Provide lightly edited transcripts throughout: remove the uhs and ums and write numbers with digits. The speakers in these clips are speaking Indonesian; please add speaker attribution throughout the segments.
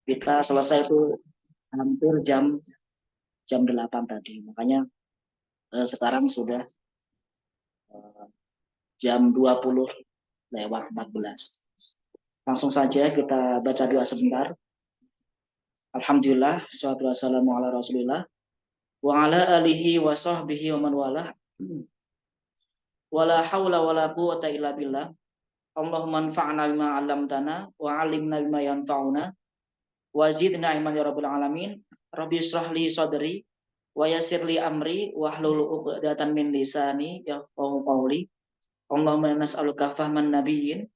Speaker 1: Kita selesai itu hampir jam 8 tadi. Makanya sekarang sudah eh, jam 20:14. Langsung saja kita baca doa sebentar. Alhamdulillah, salatu wassalamu ala Rasulillah wa ala alihi wa sahbihi wa man walah. Wala haula wala quwata illa billah. Allahumma anfa'na bima 'allamtana wa 'allimna bima yanfa'una wa zidna ilman ya rabbal alamin. Rabbi israh li sadri wa yassir li amri wa hlul 'uqdatam min lisani yafqahu qawli. Allahumma nas'aluka fahman nabiyyin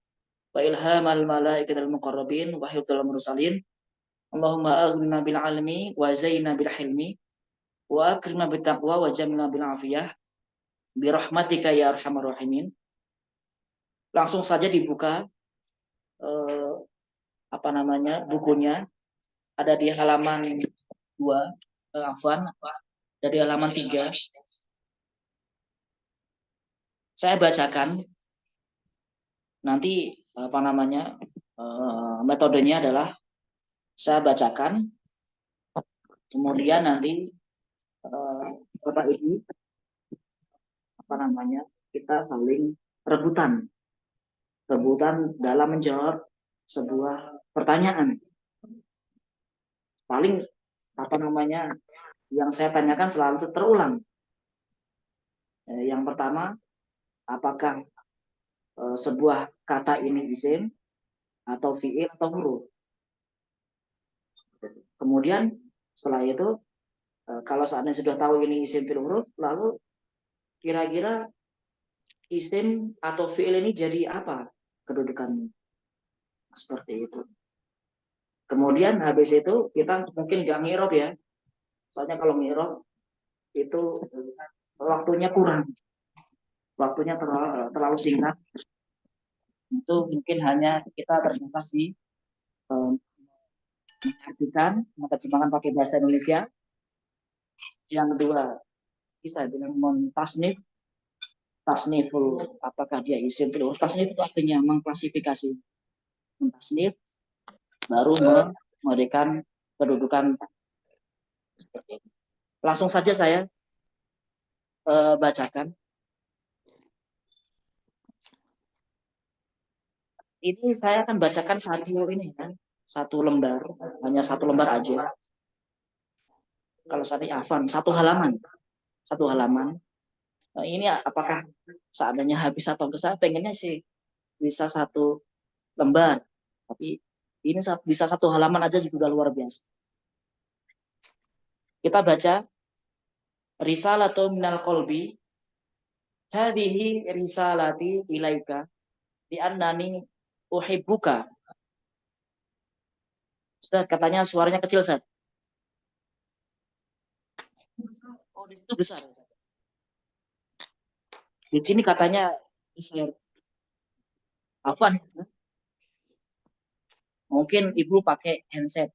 Speaker 1: wa ilhamal malaikatil muqarrabin wa hifdzal mursalin. Allahumma aghnina bil ilmi wa zayyina bil hilmi wa akrimna bit taqwa wa jamilna bil afiyah bi rahmatika ya arhamar rahimin. Langsung saja dibuka eh, bukunya ada di halaman 2, afwan, ada di halaman 3. Saya bacakan nanti metodenya adalah saya bacakan, kemudian nanti Bapak Ibu kita saling rebutan dalam menjawab sebuah pertanyaan. Paling yang saya tanyakan selalu terulang. Yang pertama, apakah sebuah kata ini isim atau fiil atau huruf. Kemudian setelah itu kalau seandainya sudah tahu ini isim fiil huruf, lalu kira-kira isim atau fiil ini jadi apa kedudukannya? Seperti itu. Kemudian habis itu kita mungkin nggak ngirob ya, soalnya kalau ngirob itu waktunya kurang, waktunya terlalu singkat. Itu mungkin hanya kita terbatas di mengartikan, menerjemahkan pakai bahasa Indonesia. Yang kedua, bisa bilang tasniful, apakah dia isim fiil huruf. Tasnif itu artinya mengklasifikasi. Tasnif baru memberikan kedudukan. Langsung saja saya bacakan. Ini saya akan bacakan satu lembar, hanya satu lembar aja. Kalau satu halaman. Nah, ini apakah seandainya habis atau enggak, saya pengennya sih bisa satu lembar, tapi ini bisa satu halaman aja juga luar biasa. Kita baca risalatun minal qalbi, hadhihi risalati ilaika di annani uhibbuka. Katanya suaranya kecil, Ustaz. Oh, di situ besar. Di sini katanya besar. Apa? Mungkin Ibu pakai handset.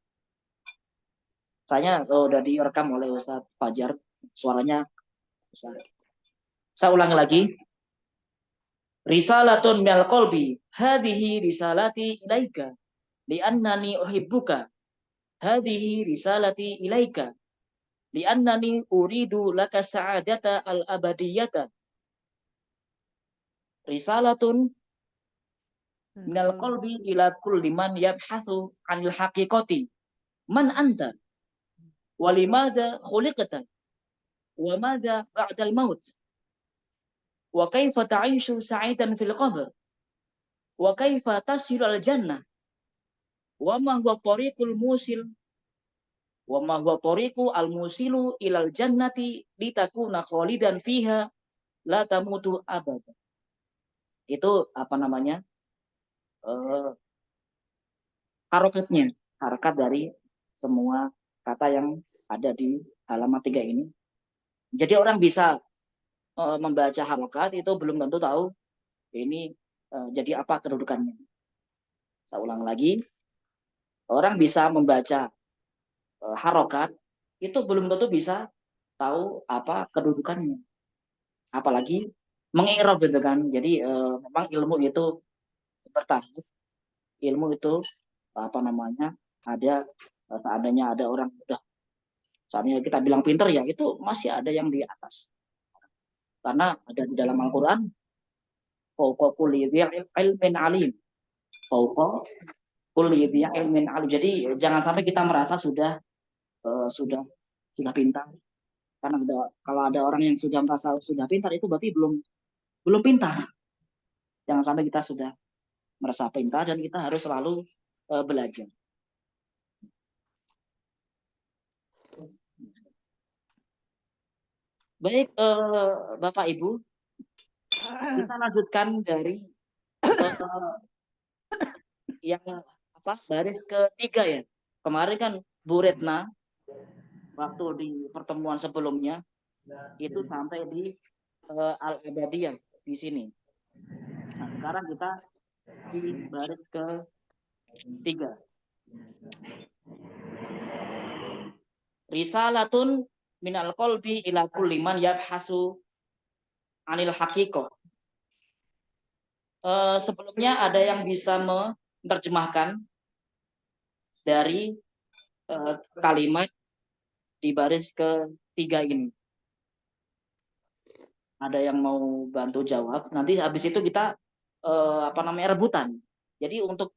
Speaker 1: Saya udah direkam oleh Ustaz Fajar, suaranya besar. Saya ulangi lagi. Risalatun minal qalbi, hadhihi risalati ilaika li'annani uhibbuka. Hadhihi risalati ilaika li'annani uridu laka sa'adata al-abadiyata. Risalatun minal qalbi ila kulli man yabhathu 'anil haqiqati. Man anta? Wa limadha khuliqta? Wa madha ba'dal maut? Wa kaifa ta'ishu sa'idan fil qabr? Wa kaifa tasilu al jannah? Wa ma huwa tariqul musil? Wa ma huwa tariqu al musilu ilal jannati litakuna khalidan fiha la tamutu abada. Itu harakat dari semua kata yang ada di halaman 3 ini. Jadi orang bisa membaca harakat itu belum tentu tahu ini jadi apa kedudukannya. Saya ulang lagi, orang bisa membaca harokat itu belum tentu bisa tahu apa kedudukannya, apalagi mengi'rab gitu kan. Jadi memang ilmu itu bertahap, ilmu itu Ada seandainya ada orang udah seandainya kita bilang pinter ya itu masih ada yang di atas. Karena ada di dalam Al-Qur'an fauqa kulli dzi ilmin alim. Fauqa kulli dzi ilmin alim. Jadi jangan sampai kita merasa sudah pintar. Karena kalau ada orang yang sudah merasa sudah pintar itu berarti belum pintar. Jangan sampai kita sudah merasa pintar dan kita harus selalu belajar. Baik, Bapak Ibu, kita lanjutkan dari yang baris ketiga ya. Kemarin kan Bu Retna waktu di pertemuan sebelumnya itu sampai di Al-Abadiyah di sini. Nah, sekarang kita di baris ketiga. Risalatun minal qalbi ila kulli man yabhasu anil haqiqah. Sebelumnya ada yang bisa menerjemahkan dari kalimat di baris ketiga ini. Ada yang mau bantu jawab? Nanti habis itu kita rebutan. Jadi untuk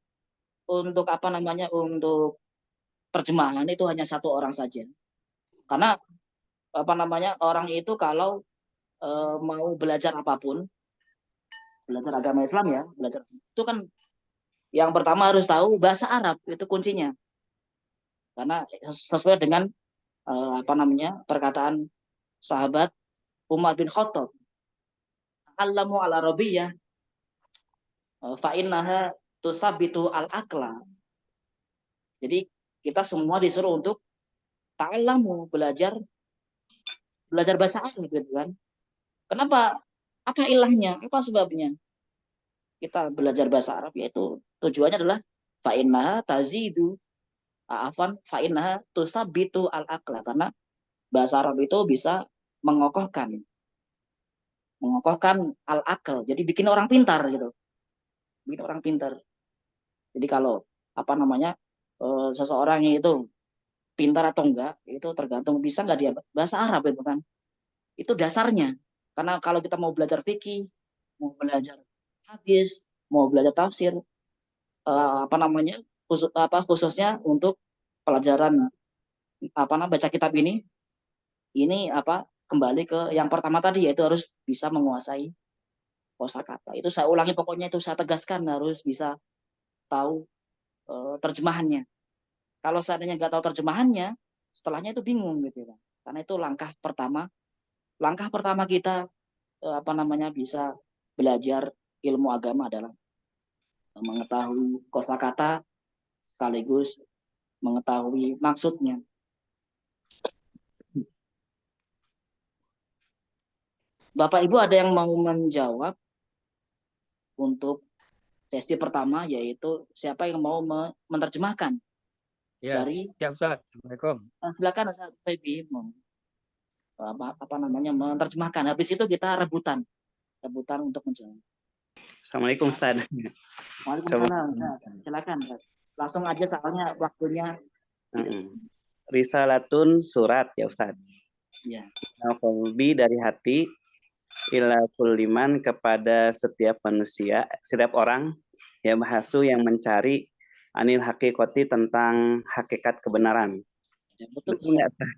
Speaker 1: untuk terjemahan itu hanya satu orang saja. Karena orang itu kalau mau belajar apapun, belajar agama Islam ya, belajar itu kan yang pertama harus tahu bahasa Arab, itu kuncinya. Karena sesuai dengan perkataan sahabat Umar bin Khattab, "Allamu ala rabbiyah fa innaha tusabitu al-aqla." Jadi kita semua disuruh untuk ta'allamu, belajar bahasa Arab gitu kan. Kenapa? Apa ilahnya? Apa sebabnya? Kita belajar bahasa Arab yaitu tujuannya adalah fa innaha tazidu fa innaha tusabitu al-aqla, karena bahasa Arab itu bisa mengokohkan al-aql. Jadi bikin orang pintar gitu. Bikin orang pintar. Jadi kalau seseorang itu pintar atau enggak itu tergantung bisa enggak dia bahasa Arab itu kan. Itu dasarnya. Karena kalau kita mau belajar fikih, mau belajar hadis, mau belajar tafsir, khususnya untuk pelajaran baca kitab ini kembali ke yang pertama tadi, yaitu harus bisa menguasai kosakata. Itu saya ulangi, pokoknya itu saya tegaskan harus bisa tahu terjemahannya. Kalau seandainya nggak tahu terjemahannya, setelahnya itu bingung gitu kan. Karena itu langkah pertama kita bisa belajar ilmu agama adalah mengetahui kosakata sekaligus mengetahui maksudnya. Bapak Ibu ada yang mau menjawab untuk sesi pertama, yaitu siapa yang mau menerjemahkan?
Speaker 2: Ya,
Speaker 1: dari
Speaker 2: siap Ustaz. Assalamualaikum.
Speaker 1: Silakan Ustaz Febi menerjemahkan. Habis itu kita rebutan untuk menjawab.
Speaker 3: Assalamualaikum Ustaz.
Speaker 1: Waalaikumsalam. Silakan Ustaz. Langsung aja soalnya waktunya.
Speaker 3: Risalatun surat ya Ustaz.
Speaker 1: Ya.
Speaker 3: Qalbi dari hati ila kulliman kepada setiap manusia, setiap orang ya bahasu yang mencari anil hakikati tentang hakikat kebenaran.
Speaker 1: Ya, betul nggak Ustaz?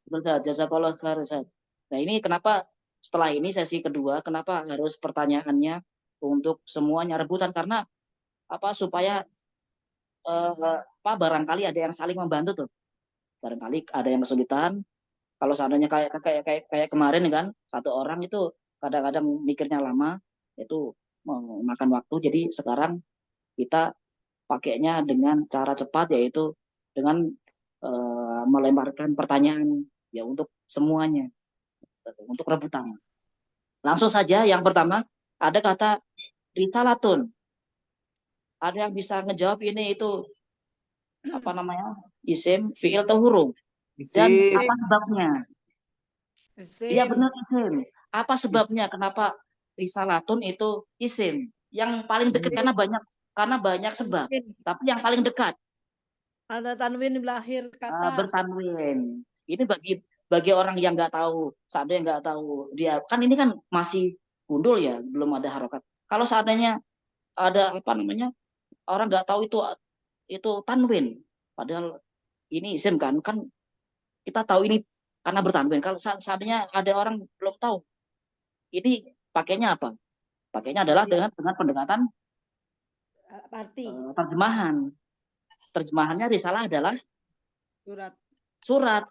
Speaker 1: Betul Ustaz. Jazakallah khair Ustaz. Nah, ini kenapa setelah ini sesi kedua kenapa harus pertanyaannya untuk semuanya rebutan, karena supaya barangkali ada yang saling membantu tuh. Barangkali ada yang kesulitan. Kalau seandainya kayak kemarin kan, satu orang itu kadang-kadang mikirnya lama, itu memakan waktu. Jadi sekarang kita pakainya dengan cara cepat, yaitu dengan melemparkan pertanyaan ya untuk semuanya, untuk rebutan. Langsung saja yang pertama ada kata risalatun. Ada yang bisa ngejawab ini itu isim, fiil atau huruf? Dan apa sebabnya? Iya benar isim. Apa sebabnya kenapa risalatun itu isim? Yang paling dekat karena banyak sebab. Tapi yang paling dekat
Speaker 4: Ada tanwin di akhir kata.
Speaker 1: Bertanwin. Ini bagi orang yang nggak tahu, seandainya nggak tahu dia kan ini kan masih gundul ya, belum ada harokat. Kalau seandainya ada apa namanya orang nggak tahu itu tanwin, padahal ini isim kan kita tahu ini karena bertanwin. Kalau seandainya ada orang belum tahu, ini pakainya apa? Pakainya adalah dengan pendekatan
Speaker 4: Arti.
Speaker 1: terjemahan. Terjemahannya risalah adalah surat.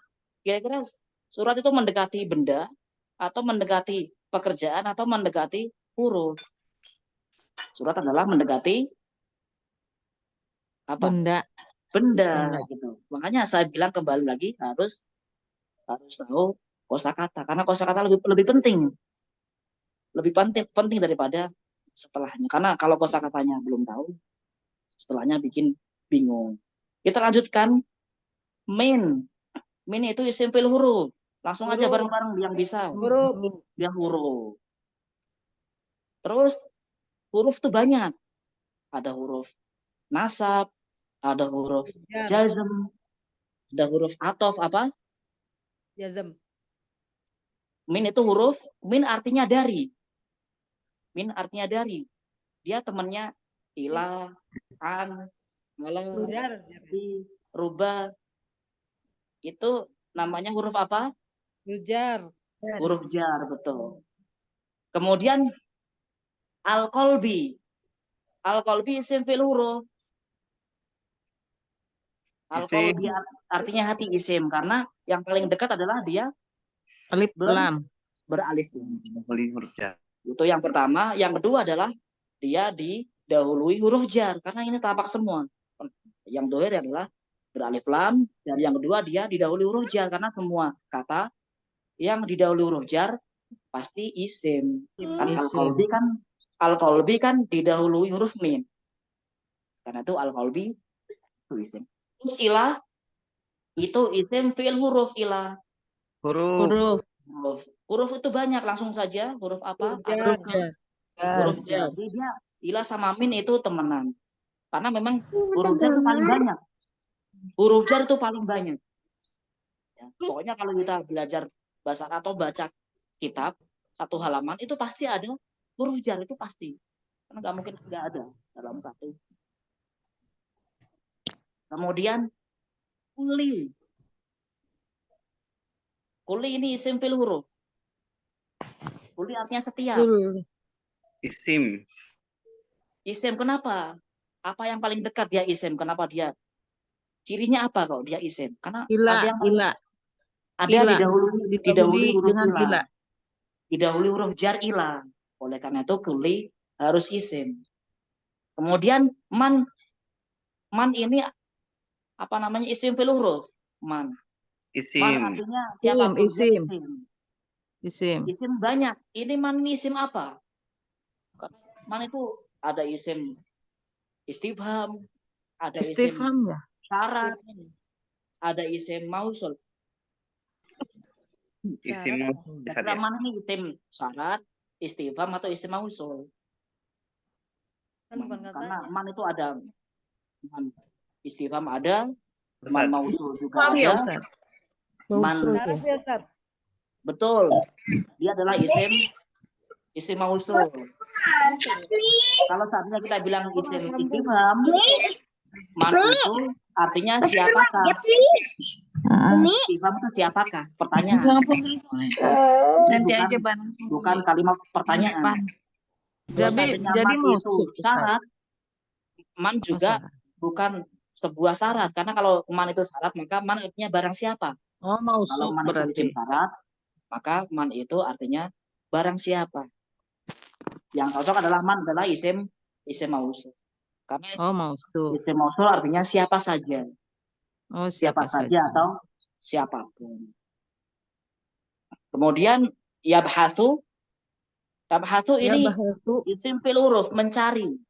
Speaker 1: Kira-kira surat itu mendekati benda atau mendekati pekerjaan atau mendekati huruf. Surat adalah mendekati apa? Benda gitu. Makanya saya bilang kembali lagi harus tahu kosakata karena kosakata lebih penting. Lebih penting daripada setelahnya. Karena kalau kosakatanya belum tahu, setelahnya bikin bingung. Kita lanjutkan min. Min itu isim fil huruf. Langsung aja bareng-bareng yang bisa. Dia huruf. Terus huruf itu banyak. Ada huruf nasab, ada huruf jazm, ada huruf atof apa?
Speaker 4: Jazm.
Speaker 1: Min itu huruf, min artinya dari. Min artinya dari. Dia temannya ila, an, ala, rubah. Itu namanya huruf apa? Huruf jar, betul. Kemudian al-qalbi. Al-qalbi isim fil huruf. Al-qalbi artinya hati isim karena yang paling dekat adalah dia
Speaker 5: alif lam.
Speaker 1: Beralif lam. Itu yang pertama. Yang kedua adalah dia didahului huruf jar karena ini tapak semua. Yang dohir adalah beralif lam, dan yang kedua dia didahului huruf jar karena semua kata yang didahului huruf jar pasti isim. Al-qalbi kan didahului huruf min. Karena itu al-qalbi itu isim. Terus ilah itu isim fi'il huruf ilah. Huruf itu banyak, langsung saja huruf apa? Huruf jar. Jadi dia ilah sama min itu temenan. Karena memang huruf jar itu paling banyak. Huruf jar itu paling banyak. Ya, pokoknya kalau kita belajar bahasa atau baca kitab satu halaman itu pasti ada huruf jar, itu pasti. Karena nggak mungkin nggak ada dalam satu. Kemudian kuli. Kuli ini isim fil huruf. Kuli artinya setiap.
Speaker 3: Isim.
Speaker 1: Isim kenapa? Apa yang paling dekat dia isim? Kenapa dia? Cirinya apa kok dia isim? Karena ada didahului huruf ila. Didahului huruf jar ila. Oleh karena itu kuli harus isim. Kemudian man ini apa namanya isim fil huruf? Man artinya siapapun isim banyak. Ini man ini isim apa? Man itu ada isim istifham, ada isim syarat, ada isim mausul.
Speaker 3: Isim
Speaker 1: man ini isim syarat, istifham atau isim mausul. Karena man itu ada man istifham ada, man mausul juga ada. Man betul, dia adalah isim mausul. Kalau saatnya kita bilang isim istifham, man itu artinya siapakah? Istifham itu siapakah? Pertanyaan. Bukan kalimat pertanyaan. Jadi man itu syarat, man juga bukan sebuah syarat. Karena kalau man itu syarat, maka man artinya barang siapa. Kalau man itu isim syarat, maka man itu artinya barang siapa. Yang cocok adalah man adalah isim mausul. Karena isim mausul artinya siapa saja. Siapa saja atau siapapun. Kemudian yabhatsu ini isim fil huruf mencari.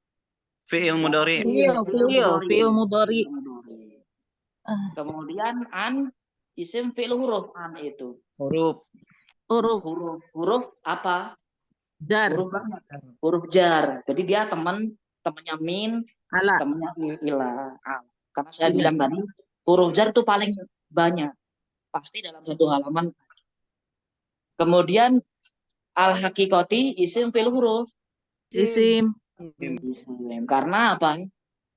Speaker 3: Fi'il mudhari.
Speaker 5: Fi'il mudhari.
Speaker 1: Kemudian an isim fi'il huruf, an itu huruf apa?
Speaker 5: Jar.
Speaker 1: Huruf jar. Jadi dia temannya min, temannya ila. Karena saya
Speaker 5: Iya.
Speaker 1: bilang tadi, huruf jar itu paling banyak. Pasti dalam satu halaman. Kemudian al-haqiqati isim fil huruf.
Speaker 5: Isim.
Speaker 1: Isim. Karena apa?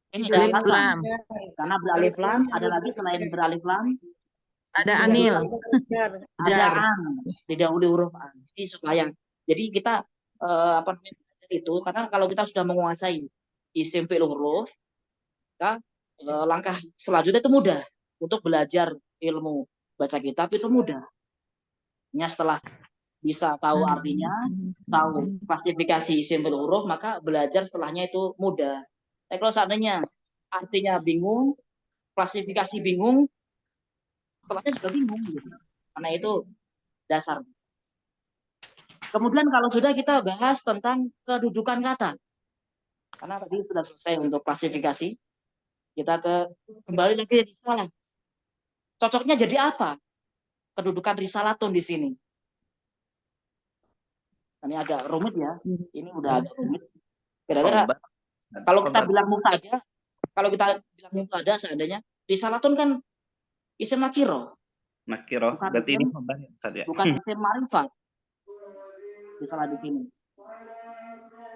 Speaker 1: Ini
Speaker 5: Alif
Speaker 1: adalah
Speaker 5: lam.
Speaker 1: karena beralif lam, ada lagi selain beralif lam,
Speaker 5: Ada anil.
Speaker 1: ada
Speaker 5: Jar.
Speaker 1: an, didahului huruf an. Jadi kita apa namanya belajar itu karena kalau kita sudah menguasai isim fi'il huruf, maka langkah selanjutnya itu mudah untuk belajar ilmu baca kitab itu mudah. Setelah bisa tahu artinya, tahu klasifikasi isim fi'il huruf, maka belajar setelahnya itu mudah. Tapi kalau seandainya artinya bingung, klasifikasi bingung, setelahnya juga bingung gitu. Karena itu dasar. Kemudian kalau sudah kita bahas tentang kedudukan kata. Karena tadi sudah selesai untuk klasifikasi, kita kembali lagi ke risalah. Cocoknya jadi apa? Kedudukan risalatun di sini. Ini agak rumit ya. Ini udah agak rumit. Kira-kira kalau kita bilang mubtada, seandainya risalatun kan isim nakiro.
Speaker 3: Nakiro. Berarti ini khobar ya, Ustaz ya?
Speaker 1: Bukan isim ma'rifat. Risalah di sini.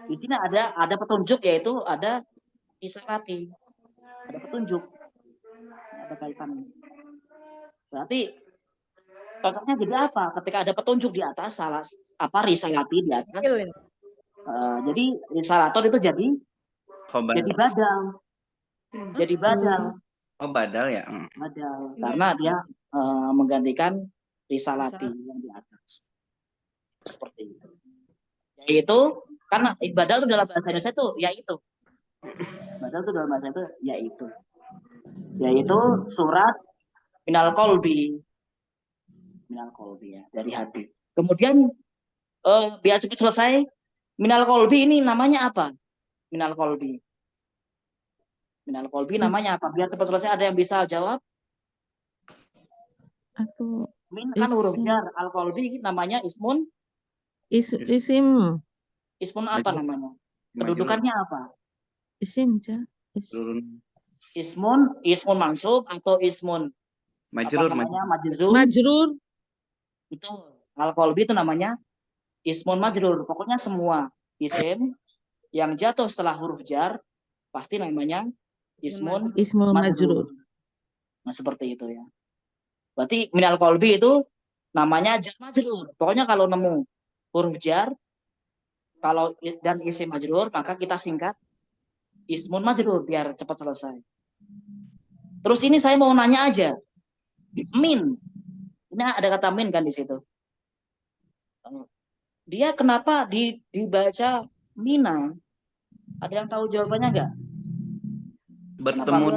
Speaker 1: Di sini ada petunjuk, yaitu ada isarati. Ada petunjuk. Ada kaitannya. Berarti cocoknya jadi apa? Ketika ada petunjuk di atas, risalati di atas. Jadi risalaton itu jadi
Speaker 3: Khobar.
Speaker 1: jadi badal. Jadi badal.
Speaker 3: Oh, badal ya.
Speaker 1: Badal. Karena dia menggantikan risalati yang di atas. Seperti itu. Yaitu karena badal itu dalam bahasa Indonesia itu yaitu. Badal itu dalam bahasa itu yaitu. Yaitu surat minal kolbi. Minal kolbi ya, dari hati. Kemudian biar cepat selesai, minal kolbi ini namanya apa? Minal kolbi. Minal kolbi namanya apa? Biar cepat selesai, ada yang bisa jawab?
Speaker 5: Atau
Speaker 1: Min kan huruf jar, al kolbi namanya ismun.
Speaker 5: isim.
Speaker 1: Ismun apa namanya? Kedudukannya apa?
Speaker 5: Isim aja.
Speaker 1: Ismun mansub atau ismun
Speaker 3: Majrur.
Speaker 1: majzum.
Speaker 5: Majrur.
Speaker 1: Itu al-qalbi itu namanya ismun majrur. Pokoknya semua isim yang jatuh setelah huruf jar pasti namanya ismun majrur. Nah, seperti itu ya. Berarti minal qalbi itu namanya jar majrur. Pokoknya kalau nemu huruf jar dan isim majrur, maka kita singkat ismun majrur biar cepat selesai. Terus ini saya mau nanya aja. Min. Ini ada kata min kan di situ. Dia kenapa dibaca mina? Ada yang tahu jawabannya enggak?
Speaker 3: Bertemu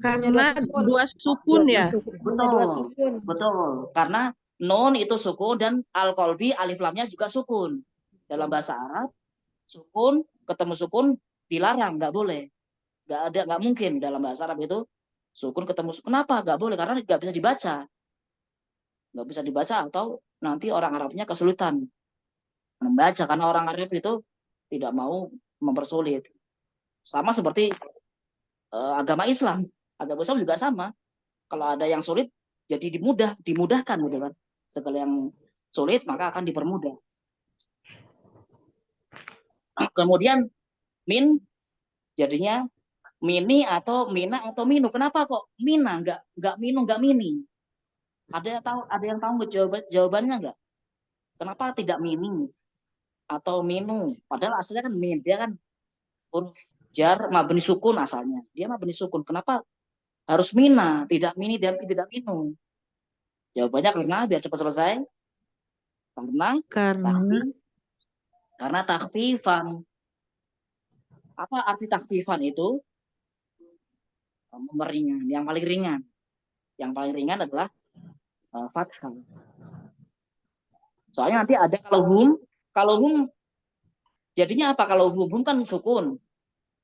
Speaker 5: Karena dua sukun ya.
Speaker 1: Betul. Karena nun itu sukun dan al-qalbi alif lamnya juga sukun. Dalam bahasa Arab, sukun ketemu sukun dilarang, nggak boleh. Nggak mungkin dalam bahasa Arab itu sukun ketemu sukun. Kenapa? Nggak boleh, karena nggak bisa dibaca. Nggak bisa dibaca atau nanti orang Arabnya kesulitan membaca, karena orang Arab itu tidak mau mempersulit. Sama seperti agama Islam. Agama Islam juga sama. Kalau ada yang sulit, jadi dimudahkan gitu kan. Segala yang sulit maka akan dipermudah. Kemudian min jadinya mini atau mina atau minu. Kenapa kok mina nggak minu nggak mini? Ada yang tahu jawabannya nggak? Kenapa tidak mini atau minu? Padahal asalnya kan min, dia kan huruf jar mabni sukun asalnya. Dia mabni sukun. Kenapa harus mina, tidak mini dan tidak minu? Jawabannya karena biar cepat selesai. Karena takhfifan. Apa arti takhfifan itu? Meringan, yang paling ringan. Yang paling ringan adalah fathah. Soalnya nanti ada kalau hum jadinya apa? Kalau hum kan sukun.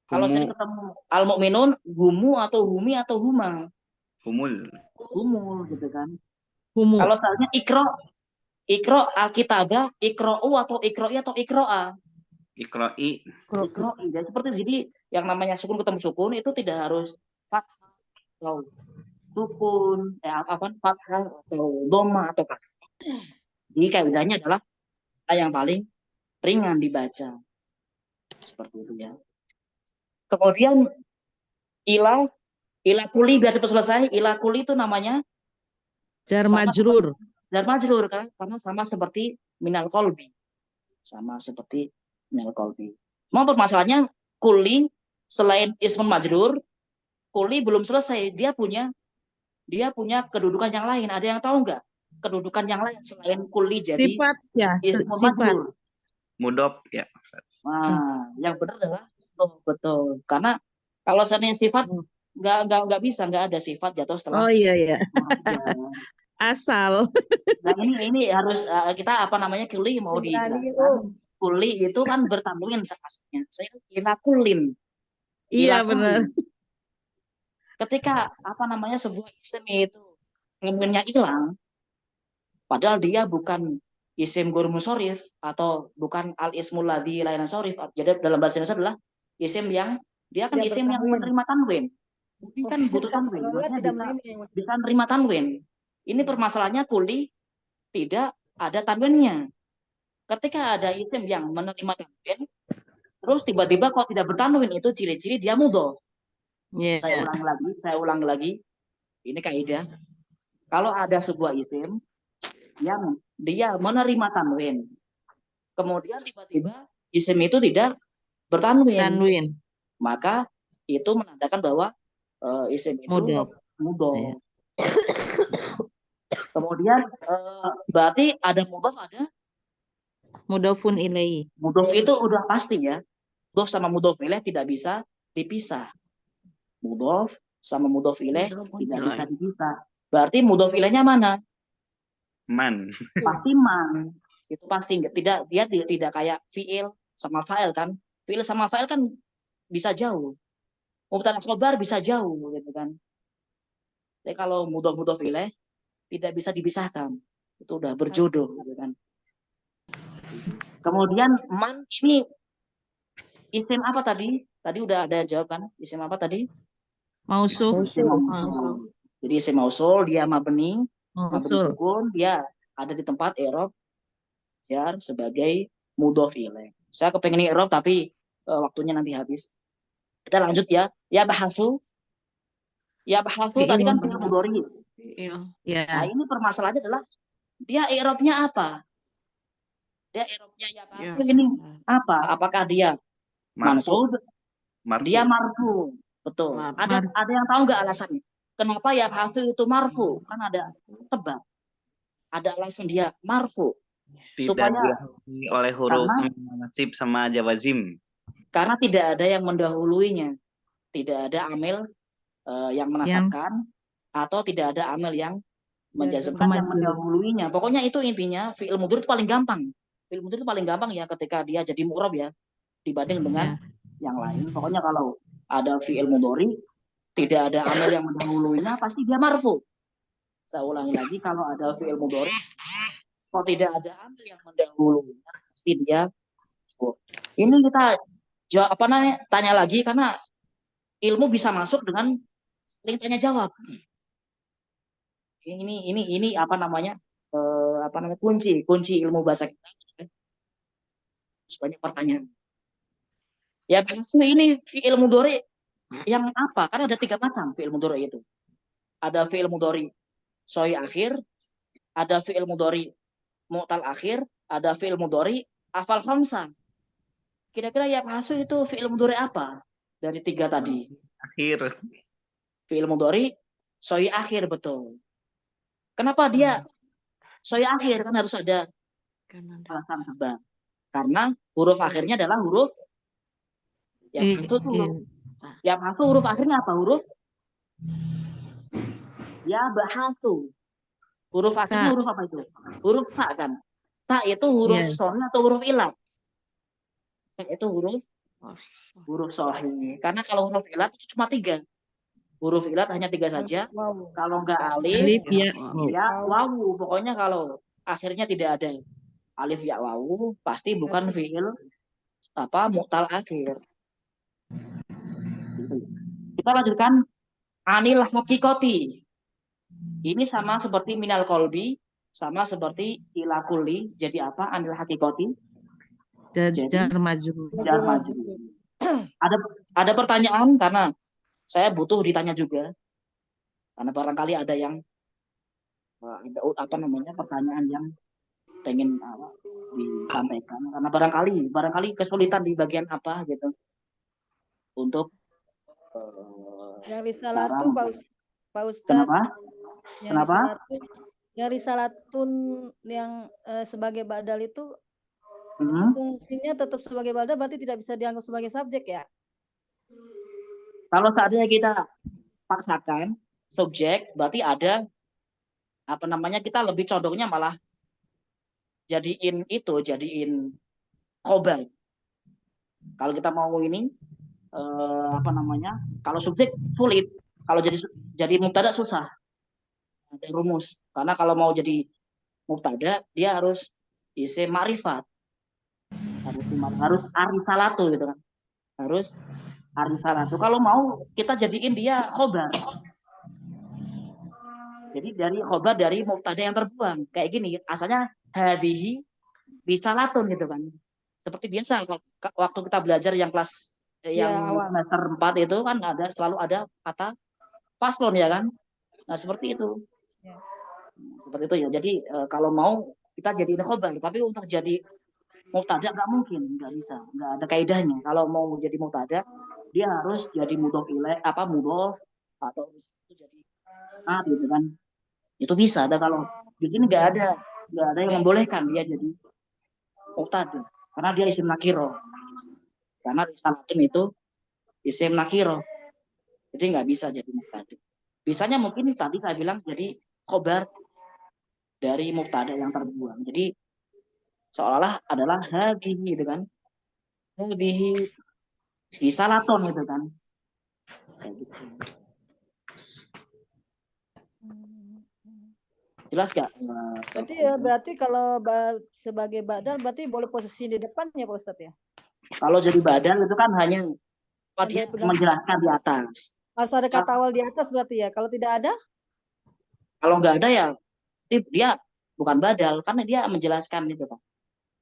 Speaker 1: Kalau saya ketemu al-mu'minun, humu atau humi atau huma? Humul gitu kan. Kalau misalnya ikro al-kitabah, ikro'u atau ikro'i atau ikro'a? Ikro'i. Jadi yang namanya sukun ketemu sukun itu tidak harus fathah. atau sukun, fathah atau dhamma atau kasrah. Jadi kaidahnya adalah yang paling ringan dibaca. Seperti itu ya. Kemudian ila kuli biar cepat selesai. Ila kuli itu namanya
Speaker 5: Jar
Speaker 1: sama
Speaker 5: majrur.
Speaker 1: jar majrur karena sama seperti minal kolbi. Sama seperti minal kolbi. Mau permasalahannya kuli selain ismun majrur, kuli belum selesai. Dia punya kedudukan yang lain. Ada yang tahu nggak? Kedudukan yang lain selain kuli jadi
Speaker 5: Sifat ya,
Speaker 1: ismun
Speaker 5: sifat.
Speaker 1: majrur.
Speaker 3: Mudhof ya.
Speaker 1: Nah, yang benar adalah betul. Karena kalau seandainya sifat nggak bisa, nggak ada sifat jatuh setelah
Speaker 5: Oh iya ya.
Speaker 1: ya.
Speaker 5: Asal.
Speaker 1: Nah ini harus kita kuli mau dijelaskan. Kuli itu kan bertanwin aslinya. Saya ila kulin.
Speaker 5: Iya
Speaker 1: Ila
Speaker 5: benar.
Speaker 1: kulin. Ketika sebuah isim itu tanwinnya hilang, padahal dia bukan isim ghairu munsharif atau bukan al ismul ladzi la yansharif. Jadi dalam bahasa Indonesia adalah isim yang dia kan
Speaker 4: Dia
Speaker 1: isim yang
Speaker 4: bertanwin.
Speaker 1: menerima tanwin. Ini kan butuh tanwin,
Speaker 4: Kalau
Speaker 1: makanya
Speaker 4: tidak menerima yang
Speaker 1: bisa menerima tanwin. Ini permasalahannya kuli tidak ada tanwinnya. Ketika ada isim yang menerima tanwin, terus tiba-tiba kok tidak bertanwin, itu ciri-ciri dia mudhof.
Speaker 5: Iya.
Speaker 1: Saya ulangi lagi. Ini kaidah. Kalau ada sebuah isim yang dia menerima tanwin, kemudian tiba-tiba isim itu tidak bertanwin,
Speaker 5: Tanwin.
Speaker 1: maka itu menandakan bahwa isim itu
Speaker 5: Mudhof.
Speaker 1: mudhof. Kemudian berarti ada mudhof, ada
Speaker 5: Mudhofun ilaihi.
Speaker 1: mudhof itu udah pasti ya. Mudhof sama mudhof ilaih tidak bisa dipisah. Mudhof sama mudhof ilaih tidak bisa dipisah. Berarti mudhof ilaihnya mana?
Speaker 3: Man.
Speaker 1: Pasti man. Itu pasti dia tidak kayak fiil sama fa'il kan. Fiil sama fa'il kan bisa jauh. Mubtada khobar bisa jauh gitu kan. Tapi kalau mudhof ilaih tidak bisa dipisahkan. Itu udah berjodoh gitu kan. Kemudian man ini isim apa tadi? Tadi udah ada jawaban. Isim apa tadi?
Speaker 5: Mausul.
Speaker 1: Isim mausul. Jadi isim mausul dia mabni sukun, dia ada di tempat i'rab jar sebagai mudhof ilaih. Saya kepengen i'rab tapi waktunya nanti habis. Kita lanjut ya. Ya bahasu tadi kan fi'il mudhari.
Speaker 5: Ya.
Speaker 1: Nah, ini permasalahannya adalah dia i'rabnya apa? Dia i'rabnya ya bahasu ini apa? Apakah dia mansub? Dia marfu. Betul. Ada yang tahu nggak alasannya? Kenapa ya bahasu itu marfu? Kan ada sebab. Ada alasan dia marfu.
Speaker 3: Tidak dihukumi oleh huruf nasib sama jawazim.
Speaker 1: Karena tidak ada yang mendahuluinya. Tidak ada amil yang menasabkan atau tidak ada amil yang menjazmkan yang mendahuluinya. Pokoknya itu intinya fi'il mudhari itu paling gampang. Fi'il mudhari itu paling gampang ya ketika dia jadi mu'rab ya dibanding dengan yang lain. Pokoknya kalau ada fi'il mudhari tidak ada amil yang mendahuluinya pasti dia marfu. Saya ulangi lagi, kalau ada fi'il mudhari kok tidak ada amil yang mendahuluinya pasti dia marfu. Ini kita tanya lagi karena ilmu bisa masuk dengan saling tanya jawab. Ini kunci ilmu bahasa kita. Banyak pertanyaan. Ya ini fi'il mudhari yang apa? Karena ada 3 macam fi'il mudhari itu. Ada fi'il mudhari soi akhir, ada fi'il mudhari mu'tal akhir, ada fi'il mudhari afal khamsah. Kira-kira ya hasu itu fi'il mudhari apa dari 3 tadi?
Speaker 3: Akhir.
Speaker 1: Fi'il mudhari soi akhir, betul. Kenapa dia soi akhir? Kan harus ada alasan sebab. Karena huruf akhirnya adalah huruf yang itu tuh. Yang hasu huruf akhirnya apa? Huruf ya bahasu. Huruf akhirnya huruf apa itu? Huruf ta kan? Ta itu huruf sahih atau huruf ilat? Itu huruf sahih. Karena kalau huruf ilat itu cuma 3. Huruf ilat hanya 3 saja. Kalau enggak alif ya wawu. Pokoknya kalau akhirnya tidak ada alif ya wawu, pasti bukan fi'il mu'tal akhir. Kita lanjutkan anil hakikoti. Ini sama seperti minal kolbi, sama seperti ila kulli. Jadi apa? Anil hakikoti. Jadi
Speaker 5: Jar majrur.
Speaker 1: jar majrur. Ada pertanyaan karena saya butuh ditanya juga. Karena barangkali ada yang ada apa namanya pertanyaan yang pengen disampaikan. Karena barangkali kesulitan di bagian apa gitu untuk
Speaker 4: Yang risalah
Speaker 1: cara
Speaker 4: tuh Pak Ustadz,
Speaker 1: kenapa?
Speaker 4: yang
Speaker 1: Kenapa?
Speaker 4: risalah tuh, yang risalatun yang sebagai badal itu fungsinya tetap sebagai badal, berarti tidak bisa dianggap sebagai subjek ya?
Speaker 1: Kalau seandainya kita paksakan subjek, berarti ada apa namanya, kita lebih condongnya malah jadiin khobar. Kalau kita mau ini apa namanya, kalau subjek sulit, kalau jadi mubtada susah, ada rumus. Karena kalau mau jadi mubtada dia harus isim ma'rifat, harus arisalatu gitu kan, harus arisalatu. Kalau mau kita jadiin dia khobar, jadi dari khobar dari mubtada yang terbuang kayak gini, asalnya hadihi risalatun gitu kan, seperti biasa waktu kita belajar yang kelas yang semester 4 itu kan selalu ada kata faslon ya kan. Nah seperti itu
Speaker 4: Ya.
Speaker 1: Seperti itu ya. Jadi kalau mau kita jadiin khobar, tapi untuk jadi mubtada nggak mungkin, nggak bisa, nggak ada kaidahnya. Kalau mau jadi mubtada dia harus jadi mudhof ilaih, mudhof, atau itu jadi gitu kan. Itu bisa. Ada kalau di sini nggak ada yang membolehkan dia jadi mubtada karena dia isim nakiro. Karena risalatun itu isim nakiro, jadi nggak bisa jadi mubtada. Bisanya mungkin tadi saya bilang jadi khobar dari mubtada yang terbuang. Jadi seolah-olah adalah hadihi gitu kan, hadihi risalaton gitu kan. Kayak gitu. Jelas gak?
Speaker 4: Berarti kalau sebagai badal berarti boleh posisi di depannya Pak Ustadz ya?
Speaker 1: Kalau jadi badal itu kan hanya dia menjelaskan di atas.
Speaker 4: Harus ada kata awal di atas berarti ya. Kalau tidak ada?
Speaker 1: Kalau nggak ada ya dia bukan badal, karena dia menjelaskan itu kan,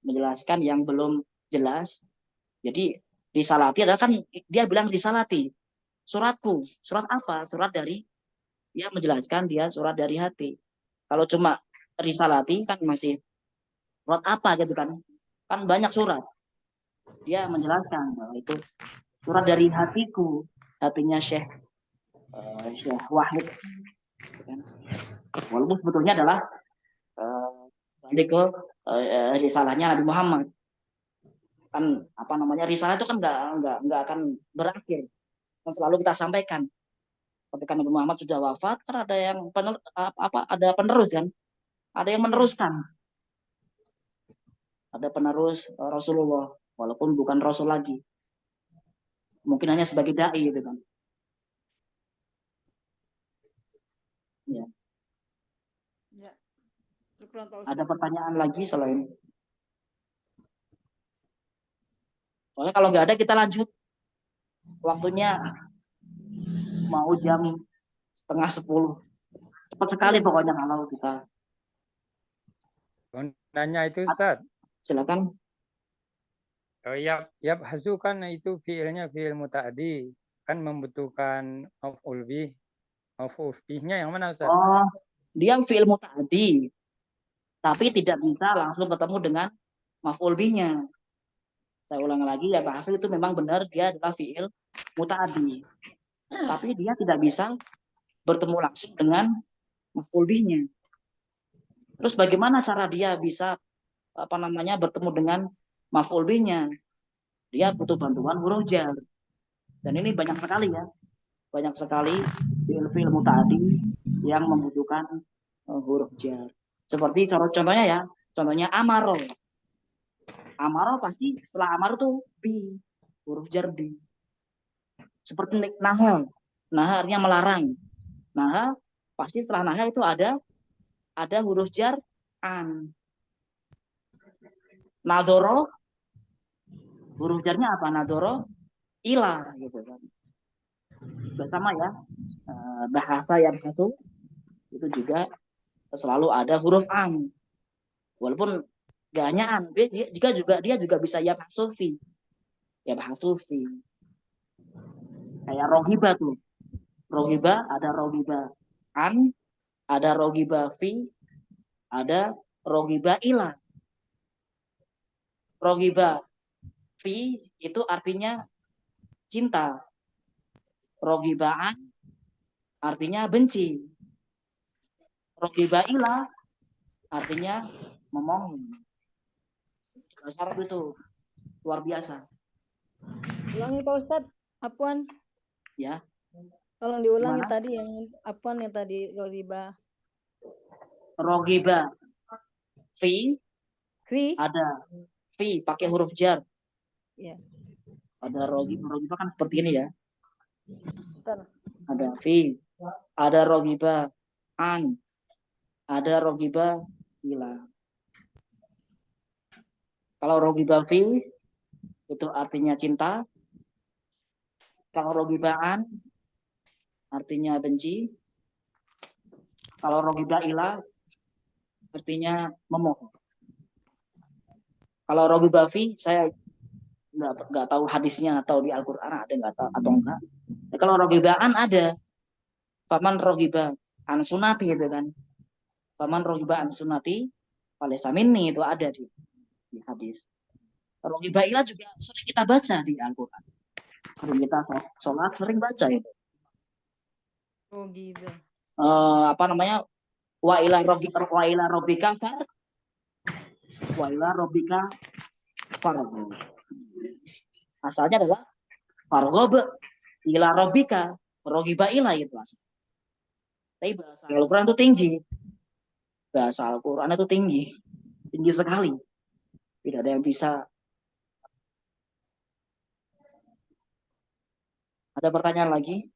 Speaker 1: menjelaskan yang belum jelas. Jadi risalati adalah kan dia bilang risalati, suratku. Surat apa? Surat dari, dia menjelaskan dia surat dari hati. Kalau cuma risalati kan masih surat apa gitu kan, kan banyak surat. Dia menjelaskan bahwa itu surat dari hatiku, hatinya Syekh Wahid. Walaupun sebetulnya adalah balik ke risalahnya Nabi Muhammad. Kan apa namanya, risalah itu kan nggak akan berakhir. Kan selalu kita sampaikan. Ketika Nabi Muhammad sudah wafat, kan ada yang ada penerus kan, ada yang meneruskan. Ada penerus Rasulullah, walaupun bukan Rasul lagi. Mungkin hanya sebagai dai gitu kan. Ya.
Speaker 4: Ya.
Speaker 1: Ada pertanyaan lagi selain? Soalnya kalau nggak ada kita lanjut. Waktunya mau jam 9:30. Cepat sekali pokoknya kalau kita.
Speaker 2: Nanya itu Ustaz.
Speaker 1: Silakan.
Speaker 2: Oh, yap hasu kan itu fiilnya fiil muta'addi, kan membutuhkan maf'ul bih. Maf'ul bihnya yang mana Ustaz?
Speaker 1: Oh, dia fiil muta'addi, tapi tidak bisa langsung ketemu dengan maf'ul bihnya. Saya ulang lagi ya Pak Hafid, itu memang benar dia adalah fiil muta'addi, tapi dia tidak bisa bertemu langsung dengan maf'ul bihnya. Terus bagaimana cara dia bisa bertemu dengan maf'ul bihnya? Dia butuh bantuan huruf jar. Dan ini banyak sekali ya. Banyak sekali fiil muta'addi yang membutuhkan huruf jar. Seperti contohnya ya, contohnya amaro. Amaro pasti setelah amaro tuh bi, huruf jar bi. Seperti naha. Naha artinya melarang. Naha pasti setelah naha itu ada huruf jar an. Nadoro, huruf jarnya apa? Nadoro ila gitu kan. Bersama ya. bahasa yang satu itu juga selalu ada huruf an. Walaupun gak hanya an, dia juga bisa yabhasufi. Yabhasufi. Kayak rogiba tuh. Rogiba, ada rogiba an, ada rogiba fi, ada rogiba ila. Rogiba fi itu artinya cinta. Rogibaan artinya benci. Rogiba ila artinya memohon. Bahasa Arab itu luar biasa.
Speaker 4: Ulangi Pak Ustadz, Afwan.
Speaker 1: Ya.
Speaker 4: Tolong diulangi
Speaker 1: Gimana?
Speaker 4: tadi yang Afwan yang tadi riba.
Speaker 1: Rogiba fi
Speaker 4: Kri?
Speaker 1: ada fi pakai huruf jar.
Speaker 4: Ya.
Speaker 1: Ada rogiba kan seperti ini ya.
Speaker 4: Bentar.
Speaker 1: Ada fi, ada rogiba an, ada rogiba ila. Kalau rogiba fi itu artinya cinta. Kalau rogiba an artinya benci. Kalau rogiba ila artinya memohon. Kalau rogiba fi saya nggak tahu hadisnya atau di Al-Quran ada nggak tahu atau enggak. Ya, kalau rogibaan ada. Faman rogiba an sunati itu kan. Faman rogiba an sunati falesa minni itu ada di hadis. Rogiba ilah juga sering kita baca di Al-Quran. Sering kita sholat sering baca itu.
Speaker 4: Rogiba.
Speaker 1: Apa namanya? Wa ila robbika far. Wa ila robbika farghab. Asalnya adalah farghab ila robbika. Rogiba ilah itu asal. Tapi bahasa Al-Quran itu tinggi. Bahasa Al-Quran itu tinggi. Tinggi sekali. Tidak ada yang bisa. Ada pertanyaan lagi?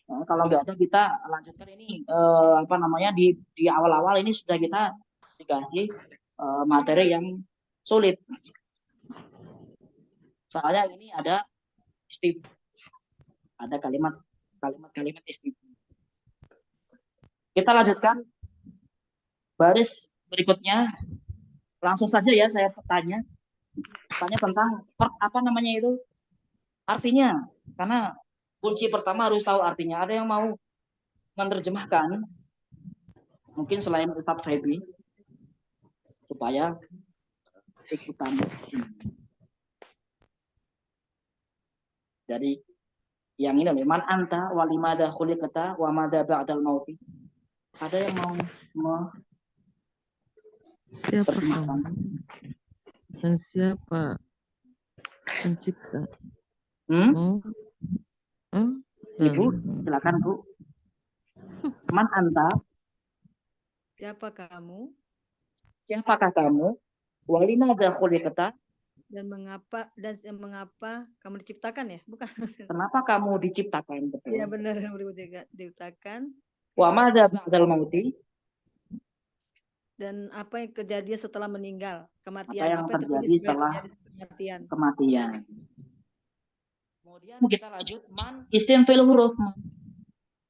Speaker 1: Nah, kalau nggak ada kita lanjutkan ini apa namanya di awal-awal ini sudah kita dikasih materi yang sulit. Soalnya ini ada istifham. Ada kalimat istifham. Kita lanjutkan baris berikutnya. Langsung saja ya saya tanya tentang apa namanya itu artinya, karena kunci pertama harus tahu artinya. Ada yang mau menerjemahkan mungkin selain Ustadz Febi supaya ikutan. Dari yang ini man anta walimada khuliqata wa mada ba'dal mauti. Ada yang mau
Speaker 6: Siapa kamu? Dan siapa pencipta?
Speaker 1: Ibu, silakan Bu. Man anta?
Speaker 4: Siapa kamu?
Speaker 1: Siapakah kamu? Walimada khuliqata?
Speaker 4: Dan mengapa kamu diciptakan ya? Bukan.
Speaker 1: Kenapa kamu diciptakan? Betul.
Speaker 4: Iya benar, diciptakan.
Speaker 1: Wa mada ba'dal mauti?
Speaker 4: Dan apa yang kejadian setelah meninggal, kematian?
Speaker 1: Apa yang terjadi setelah kematian? Kemudian kita lanjut man isim fil huruf.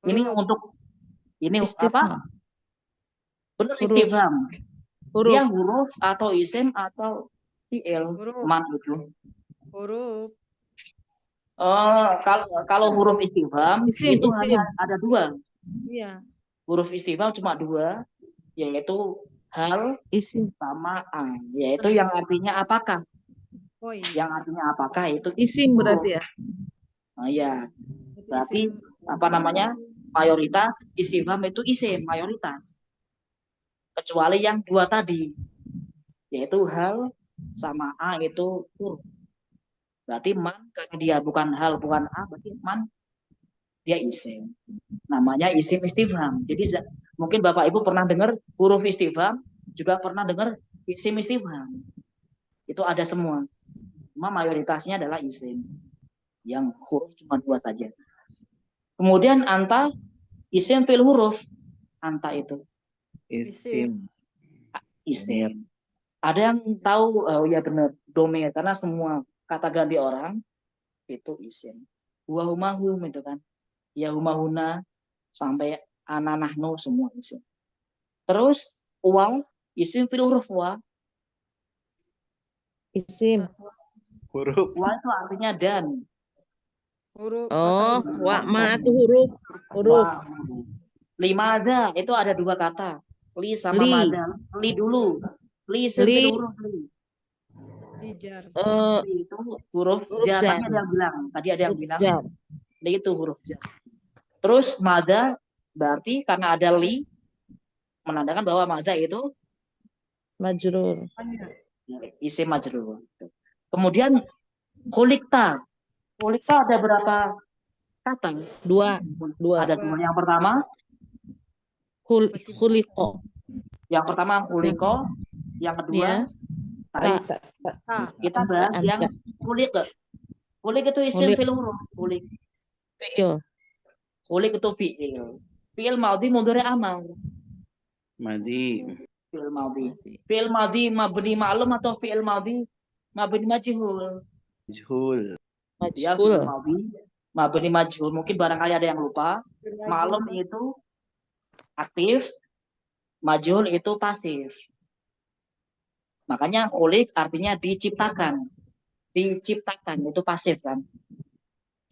Speaker 1: Ini untuk ini
Speaker 6: Istifham.
Speaker 1: apa? Benar istifham.
Speaker 6: Huruf.
Speaker 1: Dia huruf atau isim atau fi'il. Man itu.
Speaker 4: Huruf.
Speaker 1: Kalau huruf istifham itu hanya ada dua.
Speaker 4: Iya.
Speaker 1: Huruf istifham cuma dua, yaitu hal
Speaker 6: Isim
Speaker 1: sama an, yaitu yang artinya apakah.
Speaker 4: Oh iya.
Speaker 1: Yang artinya apakah itu
Speaker 6: isim berarti ya?
Speaker 1: Nah, ya. Berarti apa namanya? Mayoritas istifham itu isim, mayoritas. Kecuali yang dua tadi, yaitu hal sama a itu huruf. Berarti man karena dia bukan hal, bukan a, berarti man dia isim. Namanya isim istifham. Jadi mungkin Bapak Ibu pernah dengar huruf istifham, juga pernah dengar isim istifham. Itu ada semua. Cuma mayoritasnya adalah isim. Yang huruf cuma dua saja. Kemudian anta isim fil huruf. Anta itu
Speaker 6: Isim.
Speaker 1: Isim. Ada yang tahu? Oh ya benar, domain, karena semua kata ganti orang itu isim. huwa huma hum itu kan. Ya huma huna sampai ana nahnu semua isim. Terus wa isim fil huruf wa.
Speaker 5: Isim.
Speaker 3: Huruf.
Speaker 1: Wa itu artinya dan.
Speaker 4: Huruf
Speaker 5: Oh,
Speaker 4: mata
Speaker 5: wa ma itu huruf. Huruf.
Speaker 1: Wa. Limada itu ada dua kata. Li sama
Speaker 5: Li.
Speaker 1: mada. Li dulu. Li isim
Speaker 5: Li.
Speaker 1: fil huruf li.
Speaker 4: Ijar.
Speaker 1: Li itu huruf
Speaker 5: Huruf
Speaker 1: jar.
Speaker 5: jar.
Speaker 1: Tadi ada yang bilang.
Speaker 5: Jar.
Speaker 1: Li itu huruf jar. Terus mada berarti karena ada li menandakan bahwa mada itu
Speaker 5: Majrur.
Speaker 1: isim majrur. Kemudian kulikta. Kulikta ada berapa kata?
Speaker 5: Dua.
Speaker 1: Ada dua. Yang pertama,
Speaker 5: Khuliqo.
Speaker 1: kuliko. Yang kedua,
Speaker 5: Ya.
Speaker 1: tadi kita bahas
Speaker 5: Anta.
Speaker 1: yang kulik. Kulik itu isim
Speaker 5: Kulik.
Speaker 1: fil huruf. Kulik.
Speaker 5: Fi'il.
Speaker 1: Kulik itu fi'il. Fi'il madhi mudhari amal.
Speaker 3: Madi.
Speaker 1: Fi'il madhi. Fi'il madhi mabni ma'lum atau fi'il madhi mabni majhul.
Speaker 3: Majhul.
Speaker 1: Ya, fi'il madhi mabni majhul. Mungkin barangkali ada yang lupa. Ma'lum itu aktif, majhul itu pasif. Makanya kulik artinya diciptakan. Diciptakan itu pasif kan.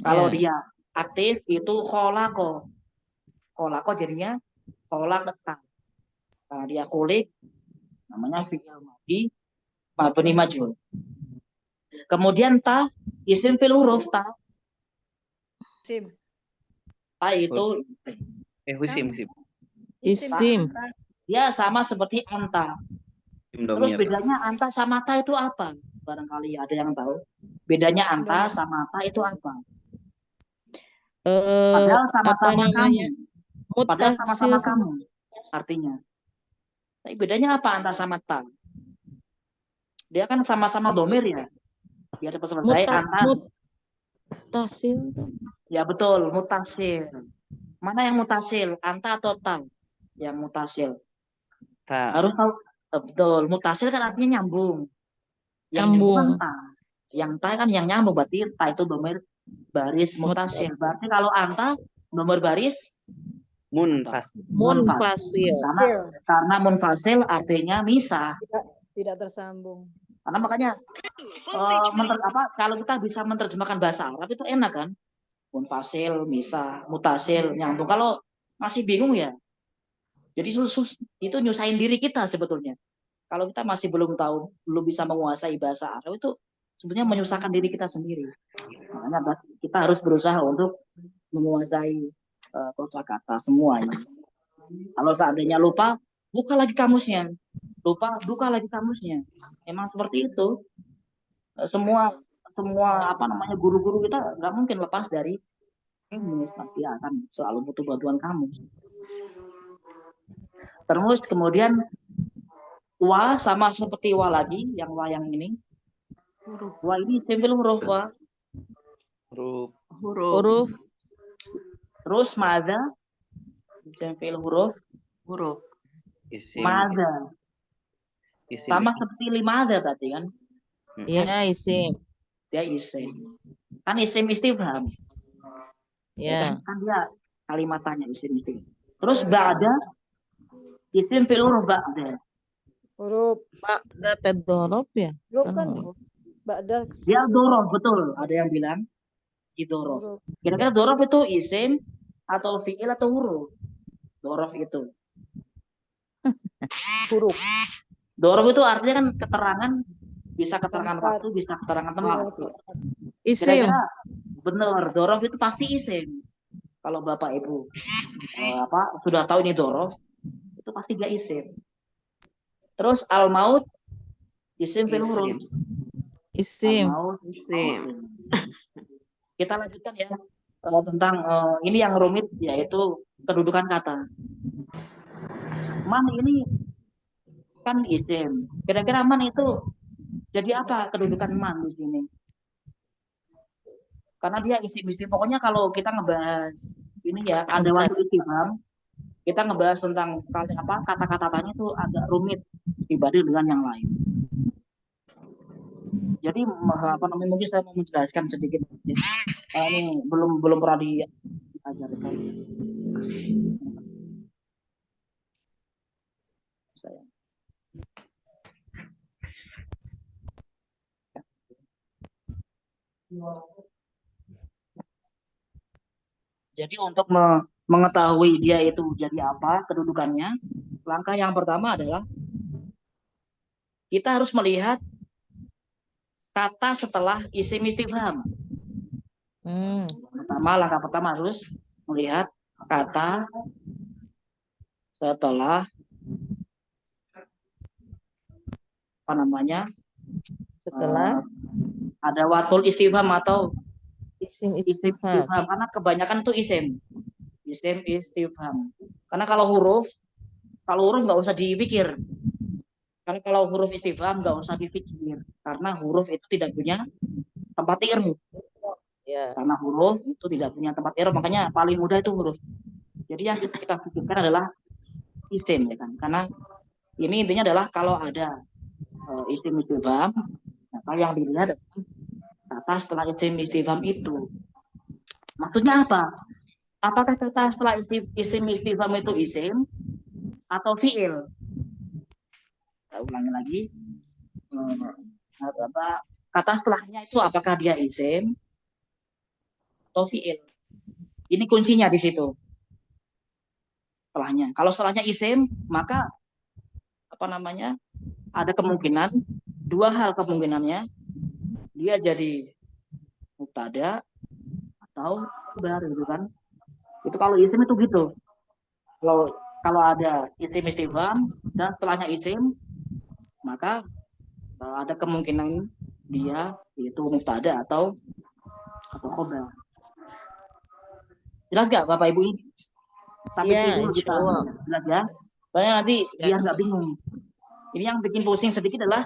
Speaker 1: Kalau dia aktif itu kholako. Kholako jadinya kholakta. Kalau dia kulik namanya fi'il madhi mabni majhul. Kemudian ta isim fil huruf ta.
Speaker 4: Isim.
Speaker 1: Ta itu
Speaker 3: Isim.
Speaker 5: Isim.
Speaker 1: dia sama seperti anta. Terus bedanya anta sama ta itu apa? Barangkali ada yang tahu. Bedanya anta sama ta itu apa? Padahal sama-sama kamu. Padahal sama-sama kamu. Artinya. Tapi bedanya apa anta sama ta? Dia kan sama-sama domir ya. Biar cepat selesai. Anta.
Speaker 5: Mutasil.
Speaker 1: Ya betul, mutasil. Mana yang mutasil? Anta atau ta? Yang mutasil.
Speaker 3: Ta.
Speaker 1: Harus tahu. Betul, mutasil kan artinya nyambung. Yang
Speaker 5: Nyambung.
Speaker 1: nyambung kan ta. Yang ta kan yang nyambung, berarti ta itu domir baris mutasil. Berarti kalau anta nomor baris
Speaker 3: Munfasil.
Speaker 5: Munfasil.
Speaker 1: karena munfasil artinya misah.
Speaker 4: Tidak tersambung.
Speaker 1: Karena makanya kalau kita bisa menerjemahkan bahasa Arab itu enak kan? Munfasil, misah, mutasil, nyambung. Kalau masih bingung ya. Jadi itu nyusahin diri kita sebetulnya. Kalau kita masih belum tahu, belum bisa menguasai bahasa Arab itu sebenarnya menyusahkan diri kita sendiri. Makanya kita harus berusaha untuk menguasai kosakata semuanya. Kalau seandainya lupa, buka lagi kamusnya. Buka lagi kamusnya. Emang seperti itu. Semua guru-guru kita nggak mungkin lepas dari kamus, pasti akan selalu butuh bantuan kamus. Terus kemudian wa sama seperti wa lagi, yang wa yang ini. Wa ini simpel huruf wa.
Speaker 5: Huruf.
Speaker 1: Terus madza simpel huruf.
Speaker 3: Isim.
Speaker 1: Madza. Sama seperti limada tadi kan.
Speaker 5: Ya, isim.
Speaker 1: Dia isim. Kan isim istifham.
Speaker 5: Ya.
Speaker 1: Kan dia kalimat tanya isim istifham. Terus ba'da isim fil huruf ba'da.
Speaker 4: Huruf.
Speaker 5: Ba'da tadorof ya?
Speaker 4: Huruf kan. Ba'da.
Speaker 1: Dia dorof, betul. Ada yang bilang idorof. Kira-kira dorof itu isim atau fi'il atau huruf? Dorof itu.
Speaker 4: Huruf.
Speaker 1: Dorof itu artinya kan keterangan, bisa keterangan waktu, bisa keterangan tempat.
Speaker 5: Isim.
Speaker 1: Kira-kira benar, dorof itu pasti isim. Kalau Bapak Ibu sudah tahu ini dorof, itu pasti dia isim. Terus al-maut isim fil huruf.
Speaker 5: Isim.
Speaker 1: Al-maut isim. Kita lanjutkan ya tentang ini yang rumit, yaitu kedudukan kata. Man ini kan isim. Kira-kira man itu jadi apa kedudukan man di sini? Karena dia isim. Pokoknya kalau kita ngebahas ini ya, ada waktu istifham, kita ngebahas tentang kata-katanya itu agak rumit dibanding dengan yang lain. Jadi mungkin saya mau menjelaskan sedikit. Ini belum pernah diajarkan. Jadi untuk mengetahui dia itu jadi apa kedudukannya, langkah yang pertama adalah kita harus melihat kata setelah isim istifham. Langkah pertama harus melihat kata setelah
Speaker 5: Setelah
Speaker 1: ada watul istifham atau
Speaker 5: isim
Speaker 1: isim
Speaker 5: istifham.
Speaker 1: istifham, karena kebanyakan itu isim istifham. Karena kalau huruf nggak usah dipikir. Karena kalau huruf istifham nggak usah dipikir, karena huruf itu tidak punya tempat i'rab.
Speaker 5: Ya.
Speaker 1: Karena huruf itu tidak punya tempat i'rab, makanya paling mudah itu huruf. Jadi yang kita pikirkan adalah isim, ya kan? Karena ini intinya adalah kalau ada isim istifham, maka yang dilihat kata setelah isim istifham itu. Maksudnya apa? Apakah kata setelah isim istifham itu isim atau fi'il? Saya ulangi lagi. Kata setelahnya itu apakah dia isim atau fi'il? Ini kuncinya di situ. Setelahnya. Kalau setelahnya isim, maka ada kemungkinan, dua hal kemungkinannya, dia jadi mubtada atau khabar, gitu kan? Itu kalau isim itu gitu. Kalau ada isim istifham dan setelahnya isim, maka ada kemungkinan dia itu mubtada atau khabar. Jelas nggak Bapak Ibu ini? Sampai
Speaker 5: Ya,
Speaker 1: dulu kita
Speaker 5: insyaallah.
Speaker 1: jelas ya. Soalnya nanti
Speaker 5: Ya.
Speaker 1: biar nggak bingung. Ini yang bikin pusing sedikit adalah